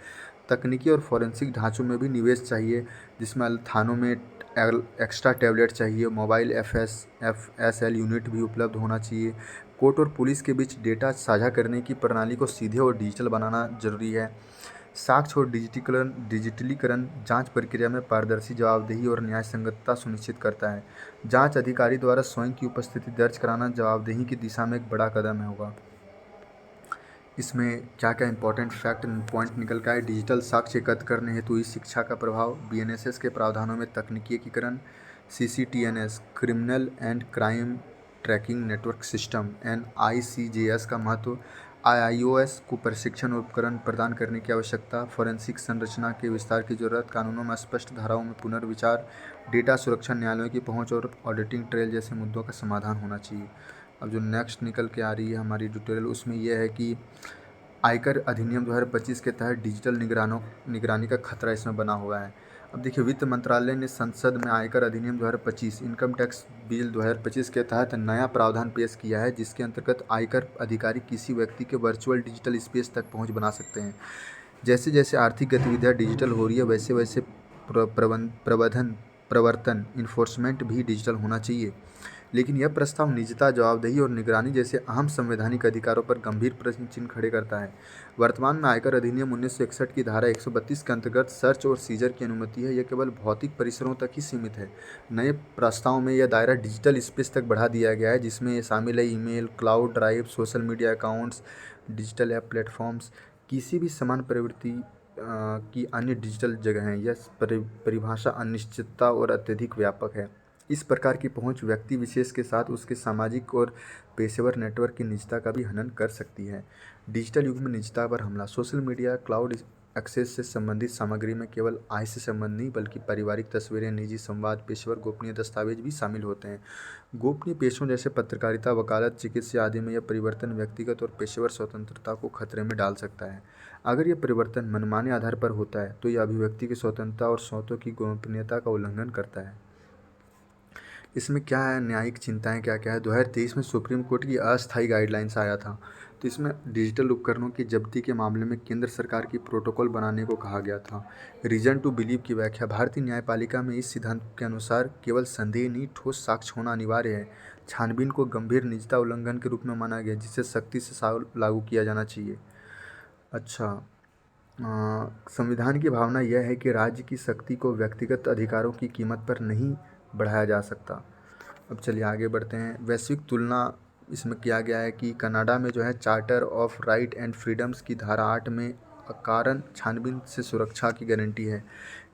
तकनीकी और फॉरेंसिक ढांचों में भी निवेश चाहिए, जिसमें थानों में एक्स्ट्रा टैबलेट चाहिए। मोबाइल FSL यूनिट भी उपलब्ध होना चाहिए। कोर्ट और पुलिस के बीच डेटा साझा करने की प्रणाली को सीधे और डिजिटल बनाना जरूरी है। साक्ष्य और डिजिटलीकरण जांच प्रक्रिया में पारदर्शी, जवाबदेही और न्याय संगतता सुनिश्चित करता है। जांच अधिकारी द्वारा स्वयं की उपस्थिति दर्ज कराना जवाबदेही की दिशा में एक बड़ा कदम होगा। इसमें क्या क्या इंपॉर्टेंट फैक्ट पॉइंट निकल का है। डिजिटल साक्ष्य एकत्र करने हेतु इस शिक्षा का प्रभाव, BNSS के प्रावधानों में तकनीकी एकीकरण, CCTNS criminal and crime tracking network system NICJS का महत्व, IIOS को प्रशिक्षण उपकरण प्रदान करने की आवश्यकता, फोरेंसिक संरचना के विस्तार की जरूरत, कानूनों में स्पष्ट धाराओं में पुनर्विचार, डेटा सुरक्षा, न्यायालयों की पहुंच और ऑडिटिंग ट्रेल जैसे मुद्दों का समाधान होना चाहिए। अब जो नेक्स्ट निकल के आ रही है हमारी ट्यूटोरियल, उसमें यह है कि आयकर अधिनियम 2025 के तहत डिजिटल निगरानी का खतरा इसमें बना हुआ है। अब देखिए, वित्त मंत्रालय ने संसद में आयकर अधिनियम 2025 इनकम टैक्स बिल 2025 के तहत नया प्रावधान पेश किया है, जिसके अंतर्गत आयकर अधिकारी किसी व्यक्ति के वर्चुअल डिजिटल स्पेस तक पहुंच बना सकते हैं। जैसे जैसे आर्थिक गतिविधियां डिजिटल हो रही है, वैसे वैसे प्रवर्तन इन्फोर्समेंट भी डिजिटल होना चाहिए। लेकिन यह प्रस्ताव निजता, जवाबदेही और निगरानी जैसे अहम संवैधानिक अधिकारों पर गंभीर प्रश्न चिन्ह खड़े करता है। वर्तमान में आयकर अधिनियम 1961 की धारा 132 के अंतर्गत सर्च और सीजर की अनुमति है। यह केवल भौतिक परिसरों तक ही सीमित है। नए प्रस्ताव में यह दायरा डिजिटल स्पेस तक बढ़ा दिया गया है, जिसमें ये शामिल है email, cloud drive, social media accounts, digital app platforms, किसी भी समान प्रवृत्ति की अन्य डिजिटल जगहें। यह परिभाषा अनिश्चितता और अत्यधिक व्यापक है। इस प्रकार की पहुंच व्यक्ति विशेष के साथ उसके सामाजिक और पेशेवर नेटवर्क की निजता का भी हनन कर सकती है। डिजिटल युग में निजता पर हमला, सोशल मीडिया, क्लाउड एक्सेस से संबंधित सामग्री में केवल आय से संबंध नहीं, बल्कि पारिवारिक तस्वीरें, निजी संवाद, पेशेवर गोपनीय दस्तावेज भी शामिल होते हैं। गोपनीय पेशों जैसे पत्रकारिता, वकालत, चिकित्सा आदि में यह परिवर्तन व्यक्तिगत और पेशेवर स्वतंत्रता को खतरे में डाल सकता है। अगर यह परिवर्तन मनमाने आधार पर होता है तो यह अभिव्यक्ति की स्वतंत्रता और स्वतों की गोपनीयता का उल्लंघन करता है। इसमें क्या है, न्यायिक चिंताएं क्या क्या है। 2023 में सुप्रीम कोर्ट की अस्थायी गाइडलाइंस आया था, तो इसमें डिजिटल उपकरणों की जब्ती के मामले में केंद्र सरकार की प्रोटोकॉल बनाने को कहा गया था। रीजन टू बिलीव की व्याख्या, भारतीय न्यायपालिका में इस सिद्धांत के अनुसार केवल संदेह नहीं, ठोस साक्ष्य होना अनिवार्य है। छानबीन को गंभीर निजता उल्लंघन के रूप में माना गया, जिसे सख्ती से लागू किया जाना चाहिए। अच्छा, संविधान की भावना यह है कि राज्य की शक्ति को व्यक्तिगत अधिकारों की कीमत पर नहीं बढ़ाया जा सकता। अब चलिए आगे बढ़ते हैं। वैश्विक तुलना इसमें किया गया है कि कनाडा में जो है charter of right and freedoms की धारा 8 में अकारण छानबीन से सुरक्षा की गारंटी है।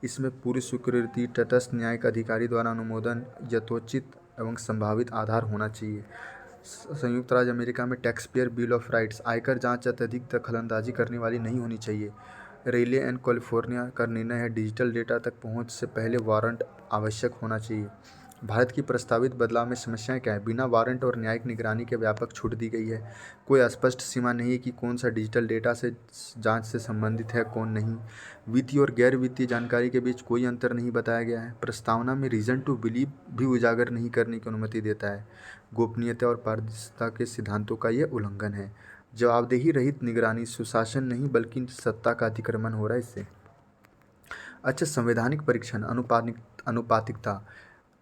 इसमें पूरी स्वीकृति तटस्थ न्यायिक अधिकारी द्वारा अनुमोदन, यथोचित एवं संभावित आधार होना चाहिए। संयुक्त राज्य अमेरिका में tax payer bill of rights, आयकर जांच अत्यधिक दखलंदाजी करने वाली नहीं होनी चाहिए। रेले एंड कैलिफोर्निया का निर्णय है, डिजिटल डेटा तक पहुंच से पहले वारंट आवश्यक होना चाहिए। भारत की प्रस्तावित बदलाव में समस्याएं क्या है, बिना वारंट और न्यायिक निगरानी के व्यापक छूट दी गई है। कोई स्पष्ट सीमा नहीं है कि कौन सा डिजिटल डेटा से जांच से संबंधित है, कौन नहीं। वित्तीय और गैर वित्तीय जानकारी के बीच कोई अंतर नहीं बताया गया है। प्रस्तावना में रीजन टू बिलीव भी उजागर नहीं करने की अनुमति देता है। गोपनीयता और पारदर्शिता के सिद्धांतों का यह उल्लंघन है। जवाबदेही रहित निगरानी, सुशासन नहीं बल्कि सत्ता का अतिक्रमण हो रहा है इससे। अच्छा, संवैधानिक परीक्षण, अनुपातिकता।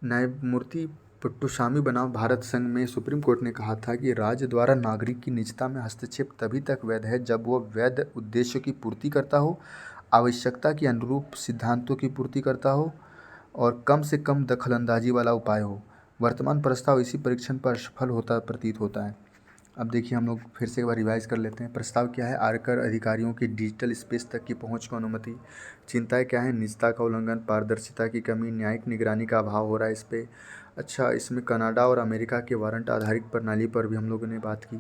न्यायमूर्ति पुट्टुस्वामी बनाम भारत संघ में सुप्रीम कोर्ट ने कहा था कि राज्य द्वारा नागरिक की निजता में हस्तक्षेप तभी तक वैध है जब वह वैध उद्देश्यों की पूर्ति करता हो, आवश्यकता के अनुरूप सिद्धांतों की पूर्ति करता हो और कम से कम दखलंदाजी वाला उपाय हो। वर्तमान प्रस्ताव इसी परीक्षण पर असफल होता प्रतीत होता है। अब देखिए, हम लोग फिर से एक बार रिवाइज कर लेते हैं। प्रस्ताव क्या है, आयकर अधिकारियों की डिजिटल स्पेस तक की पहुंच को अनुमति। चिंताएं क्या है, निजता का उल्लंघन, पारदर्शिता की कमी, न्यायिक निगरानी का अभाव हो रहा है इस पर। अच्छा, इसमें कनाडा और अमेरिका के वारंट आधारित प्रणाली पर भी हम लोगों ने बात की,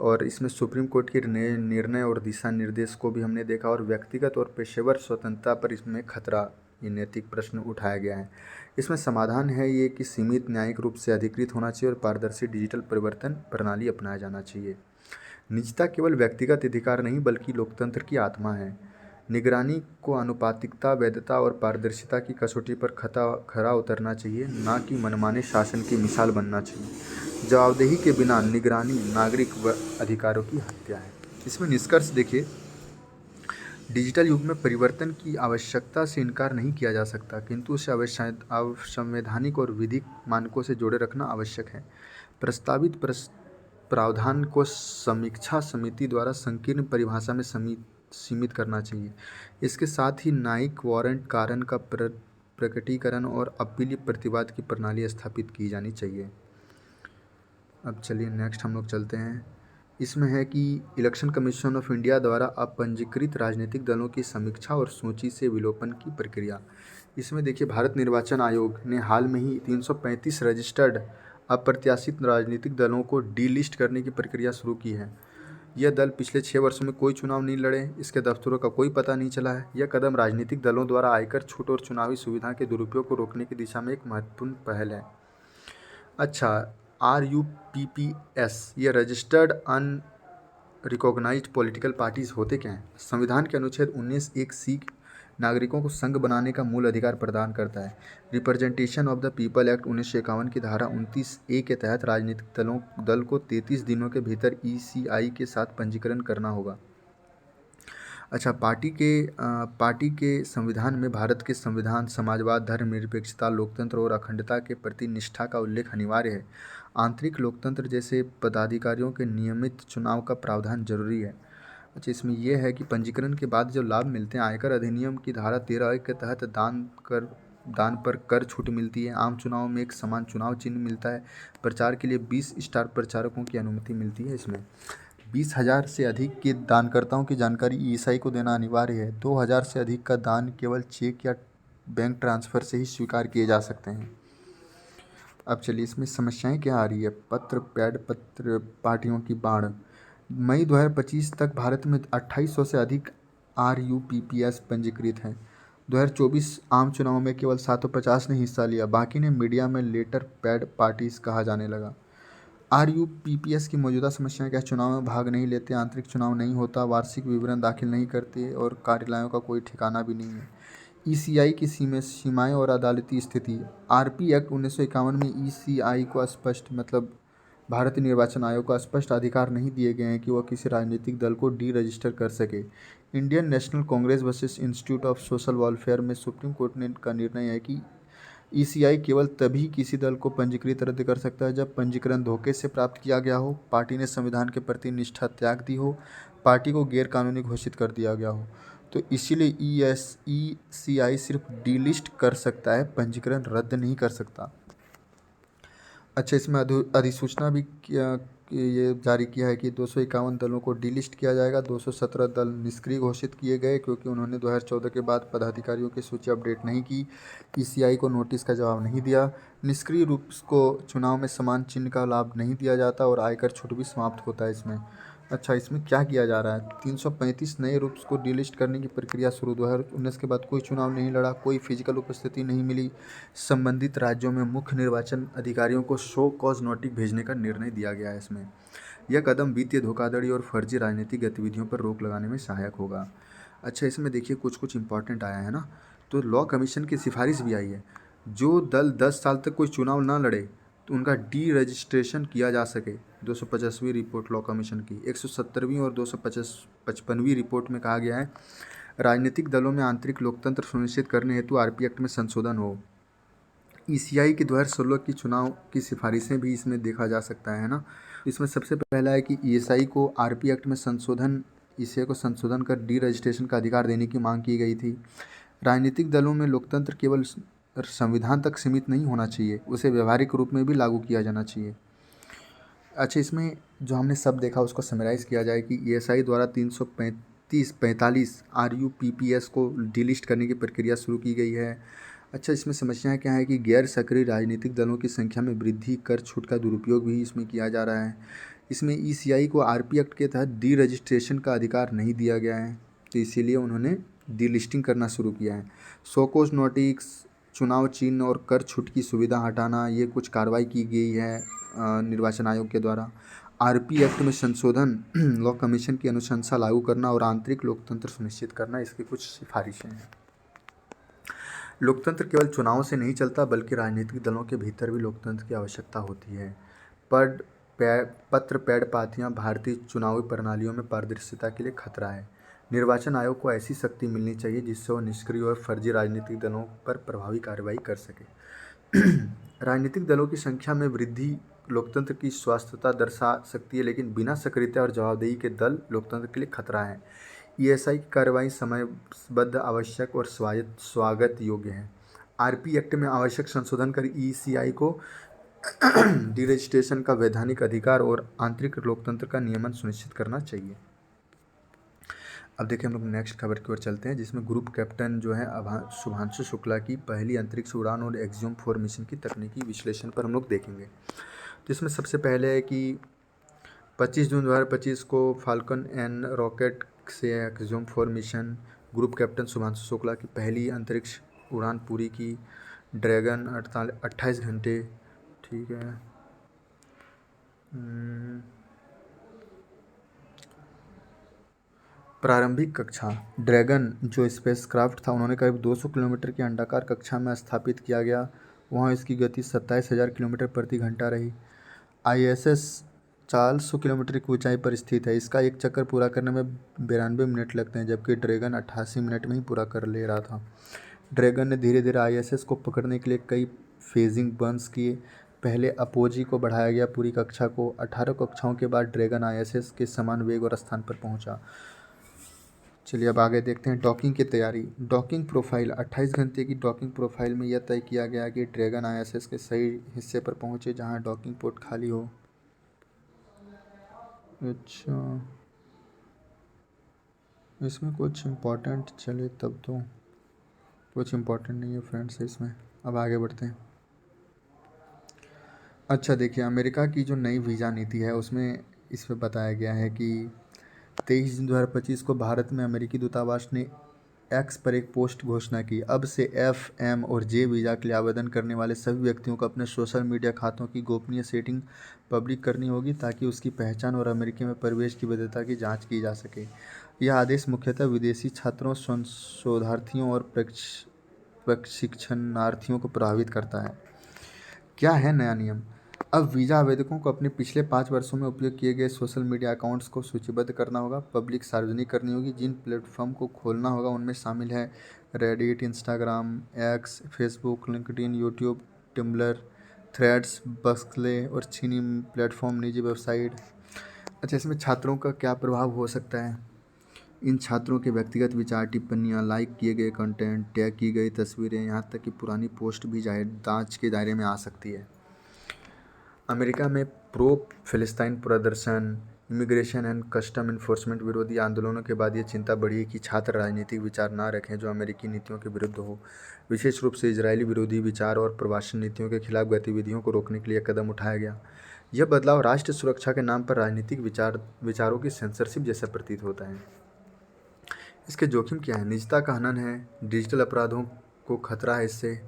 और इसमें सुप्रीम कोर्ट के निर्णय और दिशा निर्देश को भी हमने देखा, और व्यक्तिगत और पेशेवर स्वतंत्रता पर इसमें खतरा, ये नैतिक प्रश्न उठाया गया है। इसमें समाधान है ये कि सीमित, न्यायिक रूप से अधिकृत होना चाहिए और पारदर्शी डिजिटल परिवर्तन प्रणाली अपनाया जाना चाहिए। निजता केवल व्यक्तिगत अधिकार नहीं बल्कि लोकतंत्र की आत्मा है। निगरानी को अनुपातिकता, वैधता और पारदर्शिता की कसौटी पर खरा उतरना चाहिए, ना कि मनमाने शासन की मिसाल बनना चाहिए। जवाबदेही के बिना निगरानी नागरिक व अधिकारों की हत्या है। इसमें निष्कर्ष देखिए, डिजिटल युग में परिवर्तन की आवश्यकता से इनकार नहीं किया जा सकता, किंतु उसे संवैधानिक और विधिक मानकों से जोड़े रखना आवश्यक है। प्रस्तावित प्रावधान को समीक्षा समिति द्वारा संकीर्ण परिभाषा में सीमित करना चाहिए। इसके साथ ही न्यायिक वारंट, कारण का प्रकटीकरण और अपीलीय प्रतिवाद की प्रणाली स्थापित की जानी चाहिए। अब चलिए नेक्स्ट हम लोग चलते हैं। इसमें है कि इलेक्शन कमीशन ऑफ इंडिया द्वारा अपंजीकृत राजनीतिक दलों की समीक्षा और सूची से विलोपन की प्रक्रिया। इसमें देखिए, भारत निर्वाचन आयोग ने हाल में ही 335 रजिस्टर्ड अप्रत्याशित राजनीतिक दलों को डीलिस्ट करने की प्रक्रिया शुरू की है। यह दल पिछले 6 वर्षों में कोई चुनाव नहीं लड़े, इसके दफ्तरों का कोई पता नहीं चला है। यह कदम राजनीतिक दलों द्वारा आयकर छूट और चुनावी सुविधा के दुरुपयोग को रोकने की दिशा में एक महत्वपूर्ण पहल है। अच्छा, RUPPS ये रजिस्टर्ड अनरिकॉग्नाइज्ड पॉलिटिकल पार्टीज होते क्या हैं? संविधान के अनुच्छेद 19(1)(c) नागरिकों को संघ बनाने का मूल अधिकार प्रदान करता है। Representation of the people act 1951 की धारा 29(a) के तहत राजनीतिक दल को 33 दिनों के भीतर ECI के साथ पंजीकरण करना होगा। अच्छा, पार्टी के संविधान में भारत के संविधान, समाजवाद, धर्मनिरपेक्षता, लोकतंत्र और अखंडता के प्रति निष्ठा का उल्लेख अनिवार्य है। आंतरिक लोकतंत्र जैसे पदाधिकारियों के नियमित चुनाव का प्रावधान जरूरी है। अच्छा, इसमें यह है कि पंजीकरण के बाद जो लाभ मिलते हैं, आयकर अधिनियम की धारा 13 के तहत दान पर कर छूट मिलती है। आम चुनाव में एक समान चुनाव चिन्ह मिलता है। प्रचार के लिए 20 स्टार प्रचारकों की अनुमति मिलती है। इसमें 20,000 से अधिक के दानकर्ताओं की जानकारी ESI को देना अनिवार्य है। 2,000 से अधिक का दान केवल चेक या बैंक ट्रांसफ़र से ही स्वीकार किए जा सकते हैं। अब चलिए, इसमें समस्याएं क्या आ रही है। पत्र पार्टियों की बाढ़। मई 2025 तक भारत में 2800 से अधिक RUPPS पंजीकृत हैं। 2024 आम चुनाव में केवल 750 ने हिस्सा लिया, बाकी ने मीडिया में लेटर पैड पार्टीज कहा जाने लगा। RUPPS की मौजूदा समस्याएं क्या? चुनाव में भाग नहीं लेते, आंतरिक चुनाव नहीं होता, वार्षिक विवरण दाखिल नहीं करते और कार्यालयों का कोई ठिकाना भी नहीं है। ECI की सीमाएं और अदालती स्थिति। RP एक्ट 1951 में ECI को स्पष्ट भारतीय निर्वाचन आयोग को स्पष्ट अधिकार नहीं दिए गए हैं कि वह किसी राजनीतिक दल को डी रजिस्टर कर सके। Indian national Congress versus institute of social welfare में सुप्रीम कोर्ट ने का निर्णय है कि ECI केवल तभी किसी दल को पंजीकृत रद्द कर सकता है जब पंजीकरण धोखे से प्राप्त किया गया हो, पार्टी ने संविधान के प्रति निष्ठा त्याग दी हो, पार्टी को गैर कानूनी घोषित कर दिया गया हो। तो इसीलिए ECI सिर्फ डीलिस्ट कर सकता है, पंजीकरण रद्द नहीं कर सकता। अच्छा, इसमें अधिसूचना भी ये जारी किया है कि 251 दलों को डीलिस्ट किया जाएगा। 217 दल निष्क्रिय घोषित किए गए क्योंकि उन्होंने 2014 के बाद पदाधिकारियों की सूची अपडेट नहीं की, ECI को नोटिस का जवाब नहीं दिया। निष्क्रिय रूप को चुनाव में समान चिन्ह का लाभ नहीं दिया जाता और आयकर छूट भी समाप्त होता है इसमें। अच्छा, इसमें क्या किया जा रहा है? 335 नए रूट्स को डीलिस्ट करने की प्रक्रिया शुरू। 2019 के बाद कोई चुनाव नहीं लड़ा, कोई फिजिकल उपस्थिति नहीं मिली। संबंधित राज्यों में मुख्य निर्वाचन अधिकारियों को शो कॉज नोटिस भेजने का निर्णय दिया गया है इसमें। यह कदम वित्तीय धोखाधड़ी और फर्जी राजनीतिक गतिविधियों पर रोक लगाने में सहायक होगा। अच्छा, इसमें देखिए कुछ इंपॉर्टेंट आया है ना। तो लॉ कमीशन की सिफारिश भी आई है, जो दल 10 साल तक कोई चुनाव ना लड़े तो उनका डी रजिस्ट्रेशन किया जा सके। 250वीं रिपोर्ट लॉ कमीशन की 170वीं और 255वीं रिपोर्ट में कहा गया है, राजनीतिक दलों में आंतरिक लोकतंत्र सुनिश्चित करने हेतु RP एक्ट में संशोधन हो। ECI की 2016 की चुनाव की सिफारिशें भी इसमें देखा जा सकता है ना। इसमें सबसे पहला है कि ECI को RP एक्ट में ECI को संशोधन कर डी रजिस्ट्रेशन का अधिकार देने की मांग की गई थी। राजनीतिक दलों में लोकतंत्र केवल संविधान तक सीमित नहीं होना चाहिए, उसे व्यवहारिक रूप में भी लागू किया जाना चाहिए। अच्छा, इसमें जो हमने सब देखा उसको समराइज़ किया जाए कि ESI द्वारा 345 RUPPS को डिलिस्ट करने की प्रक्रिया शुरू की गई है। अच्छा, इसमें समस्याएं क्या है कि गैर सक्रिय राजनीतिक दलों की संख्या में वृद्धि, कर छूट का दुरुपयोग भी इसमें किया जा रहा है। इसमें ECI को RP एक्ट के तहत डी रजिस्ट्रेशन का अधिकार नहीं दिया गया है, तो इसीलिए उन्होंने डीलिस्टिंग करना शुरू किया है। शोकॉज नोटिस, चुनाव चिन्ह और कर छूट की सुविधा हटाना, ये कुछ कार्रवाई की गई है निर्वाचन आयोग के द्वारा। RP एक्ट में संशोधन, लॉ कमीशन की अनुशंसा लागू करना और आंतरिक लोकतंत्र सुनिश्चित करना, इसकी कुछ सिफारिशें हैं। लोकतंत्र केवल चुनाव से नहीं चलता, बल्कि राजनीतिक दलों के भीतर भी लोकतंत्र की आवश्यकता होती है। पत्र पैड पार्टियां भारतीय चुनावी प्रणालियों में पारदर्शिता के लिए खतरा है। निर्वाचन आयोग को ऐसी शक्ति मिलनी चाहिए जिससे वह निष्क्रिय और फर्जी राजनीतिक दलों पर प्रभावी कार्रवाई कर सके। राजनीतिक दलों की संख्या में वृद्धि लोकतंत्र की स्वास्थ्यता दर्शा सकती है, लेकिन बिना सक्रियता और जवाबदेही के दल लोकतंत्र के लिए खतरा है। ESI की कार्रवाई समयबद्ध, आवश्यक और स्वागत योग्य है। RP एक्ट में आवश्यक संशोधन कर ECI को डीरजिस्ट्रेशन का वैधानिक अधिकार और आंतरिक लोकतंत्र का नियमन सुनिश्चित करना चाहिए। अब देखिए हम लोग नेक्स्ट खबर की ओर चलते हैं, जिसमें ग्रुप कैप्टन जो है शुभांशु शुक्ला की पहली अंतरिक्ष उड़ान और एक्जियोम 4 मिशन की तकनीकी विश्लेषण पर हम लोग देखेंगे। तो इसमें सबसे पहले है कि 25 जून 2025 को फाल्कन एन रॉकेट से Axiom 4 mission group captain Shubhanshu Shukla की पहली अंतरिक्ष उड़ान पूरी की। ड्रैगन 28 घंटे, ठीक है। प्रारंभिक कक्षा ड्रैगन जो स्पेसक्राफ्ट था, उन्होंने करीब 200 किलोमीटर की अंडाकार कक्षा में स्थापित किया गया। वहाँ इसकी गति 27,000 किलोमीटर प्रति घंटा रही। ISS 400 किलोमीटर की ऊंचाई पर स्थित है। इसका एक चक्कर पूरा करने में 92 मिनट लगते हैं, जबकि ड्रैगन 88 मिनट में ही पूरा कर ले रहा था। ड्रैगन ने धीरे धीरे ISS को पकड़ने के लिए कई फेजिंग बर्न्स किए। पहले अपोजी को बढ़ाया गया पूरी कक्षा को। 18 कक्षाओं के बाद ड्रैगन ISS के समान वेग और स्थान पर पहुंचा। चलिए अब आगे देखते हैं डॉकिंग की तैयारी। डॉकिंग प्रोफाइल 28 घंटे की डॉकिंग प्रोफाइल में यह तय किया गया कि ड्रैगन ISS के सही हिस्से पर पहुंचे जहां डॉकिंग पोर्ट खाली हो। अच्छा, इसमें कुछ इम्पोर्टेंट, चलिए तब तो कुछ इम्पोर्टेंट नहीं है फ्रेंड्स इसमें। अब आगे बढ़ते हैं। अच्छा देखिए, अमेरिका की जो नई वीज़ा नीति है उसमें इसमें बताया गया है कि 23 जून 2025 को भारत में अमेरिकी दूतावास ने एक्स पर एक पोस्ट घोषणा की। अब से FM और J वीज़ा के लिए आवेदन करने वाले सभी व्यक्तियों को अपने सोशल मीडिया खातों की गोपनीय सेटिंग पब्लिक करनी होगी, ताकि उसकी पहचान और अमेरिका में प्रवेश की वैधता की जांच की जा सके। यह आदेश मुख्यतः विदेशी छात्रों, शोधार्थियों और प्रशिक्षणार्थियों को प्रभावित करता है। क्या है नया नियम? अब वीज़ा आवेदकों को अपने पिछले 5 वर्षों में उपयोग किए गए सोशल मीडिया अकाउंट्स को सूचीबद्ध करना होगा, पब्लिक सार्वजनिक करनी होगी। जिन प्लेटफॉर्म को खोलना होगा उनमें शामिल है Reddit, Instagram, X, Facebook, LinkedIn, YouTube, Tumblr, Threads, बस्कले और चीनी प्लेटफॉर्म निजी वेबसाइट। अच्छा, इसमें छात्रों का क्या प्रभाव हो सकता है? इन छात्रों के व्यक्तिगत विचार, टिप्पणियाँ, लाइक किए गए कंटेंट, टैग की गई तस्वीरें, यहाँ तक कि पुरानी पोस्ट भी जांच के दायरे में आ सकती है। अमेरिका में प्रो फिलिस्तीन प्रदर्शन, इमिग्रेशन एंड कस्टम इन्फोर्समेंट विरोधी आंदोलनों के बाद ये चिंता बढ़ी है कि छात्र राजनीतिक विचार ना रखें जो अमेरिकी नीतियों के विरुद्ध हो। विशेष रूप से इजरायली विरोधी विचार और प्रवासन नीतियों के खिलाफ गतिविधियों को रोकने के लिए कदम उठाया गया। यह बदलाव राष्ट्र सुरक्षा के नाम पर राजनीतिक विचारों की सेंसरशिप जैसा प्रतीत होता है। इसके जोखिम क्या है? निजता का हनन है, डिजिटल अपराधों को खतरा है इससे,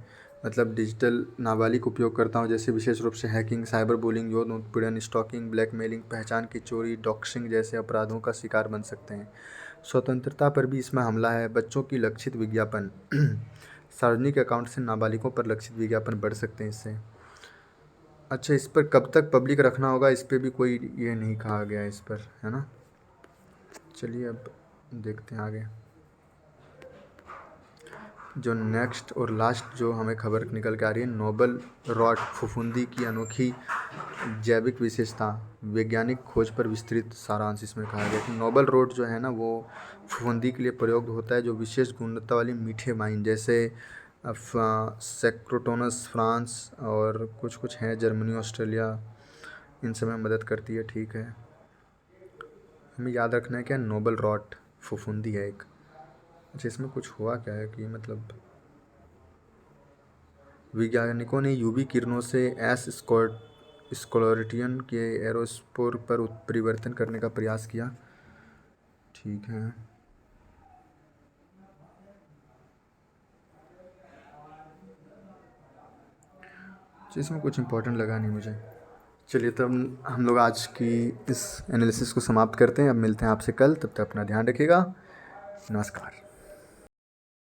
मतलब डिजिटल नाबालिग उपयोगकर्ताओं जैसे विशेष रूप से हैकिंग, साइबर बुलिंग, यौन उत्पीड़न, स्टॉकिंग, ब्लैकमेलिंग, पहचान की चोरी, डॉक्सिंग जैसे अपराधों का शिकार बन सकते हैं। स्वतंत्रता पर भी इसमें हमला है। बच्चों की लक्षित विज्ञापन सार्वजनिक अकाउंट से नाबालिगों पर लक्षित विज्ञापन बढ़ सकते हैं इससे। अच्छा, इस पर कब तक पब्लिक रखना होगा, इस पर भी कोई ये नहीं कहा गया है इस पर, है ना। चलिए अब देखते हैं आगे। जो नेक्स्ट और लास्ट जो हमें खबर निकल के आ रही है, नोबल रॉट फफूंदी की अनोखी जैविक विशेषता, वैज्ञानिक खोज पर विस्तृत सारांश इसमें कहा गया कि नोबल रॉट जो है ना वो फफूंदी के लिए प्रयोग होता है, जो विशेष गुणवत्ता वाली मीठे वाइन जैसे सेक्रोटोनस फ्रांस और कुछ हैं जर्मनी, ऑस्ट्रेलिया, इन सब में मदद करती है। ठीक है, हमें याद रखना है क्या, नोबल रॉट फफूंदी है एक। अच्छा, इसमें कुछ हुआ क्या है कि मतलब वैज्ञानिकों ने UV किरणों से एस स्कोलेटियन के एरोस्पोर पर परिवर्तन करने का प्रयास किया। ठीक है, इसमें कुछ इम्पोर्टेंट लगा नहीं मुझे। चलिए तब हम लोग आज की इस एनालिसिस को समाप्त करते हैं। अब मिलते हैं आपसे कल, तब तक अपना ध्यान रखिएगा। नमस्कार।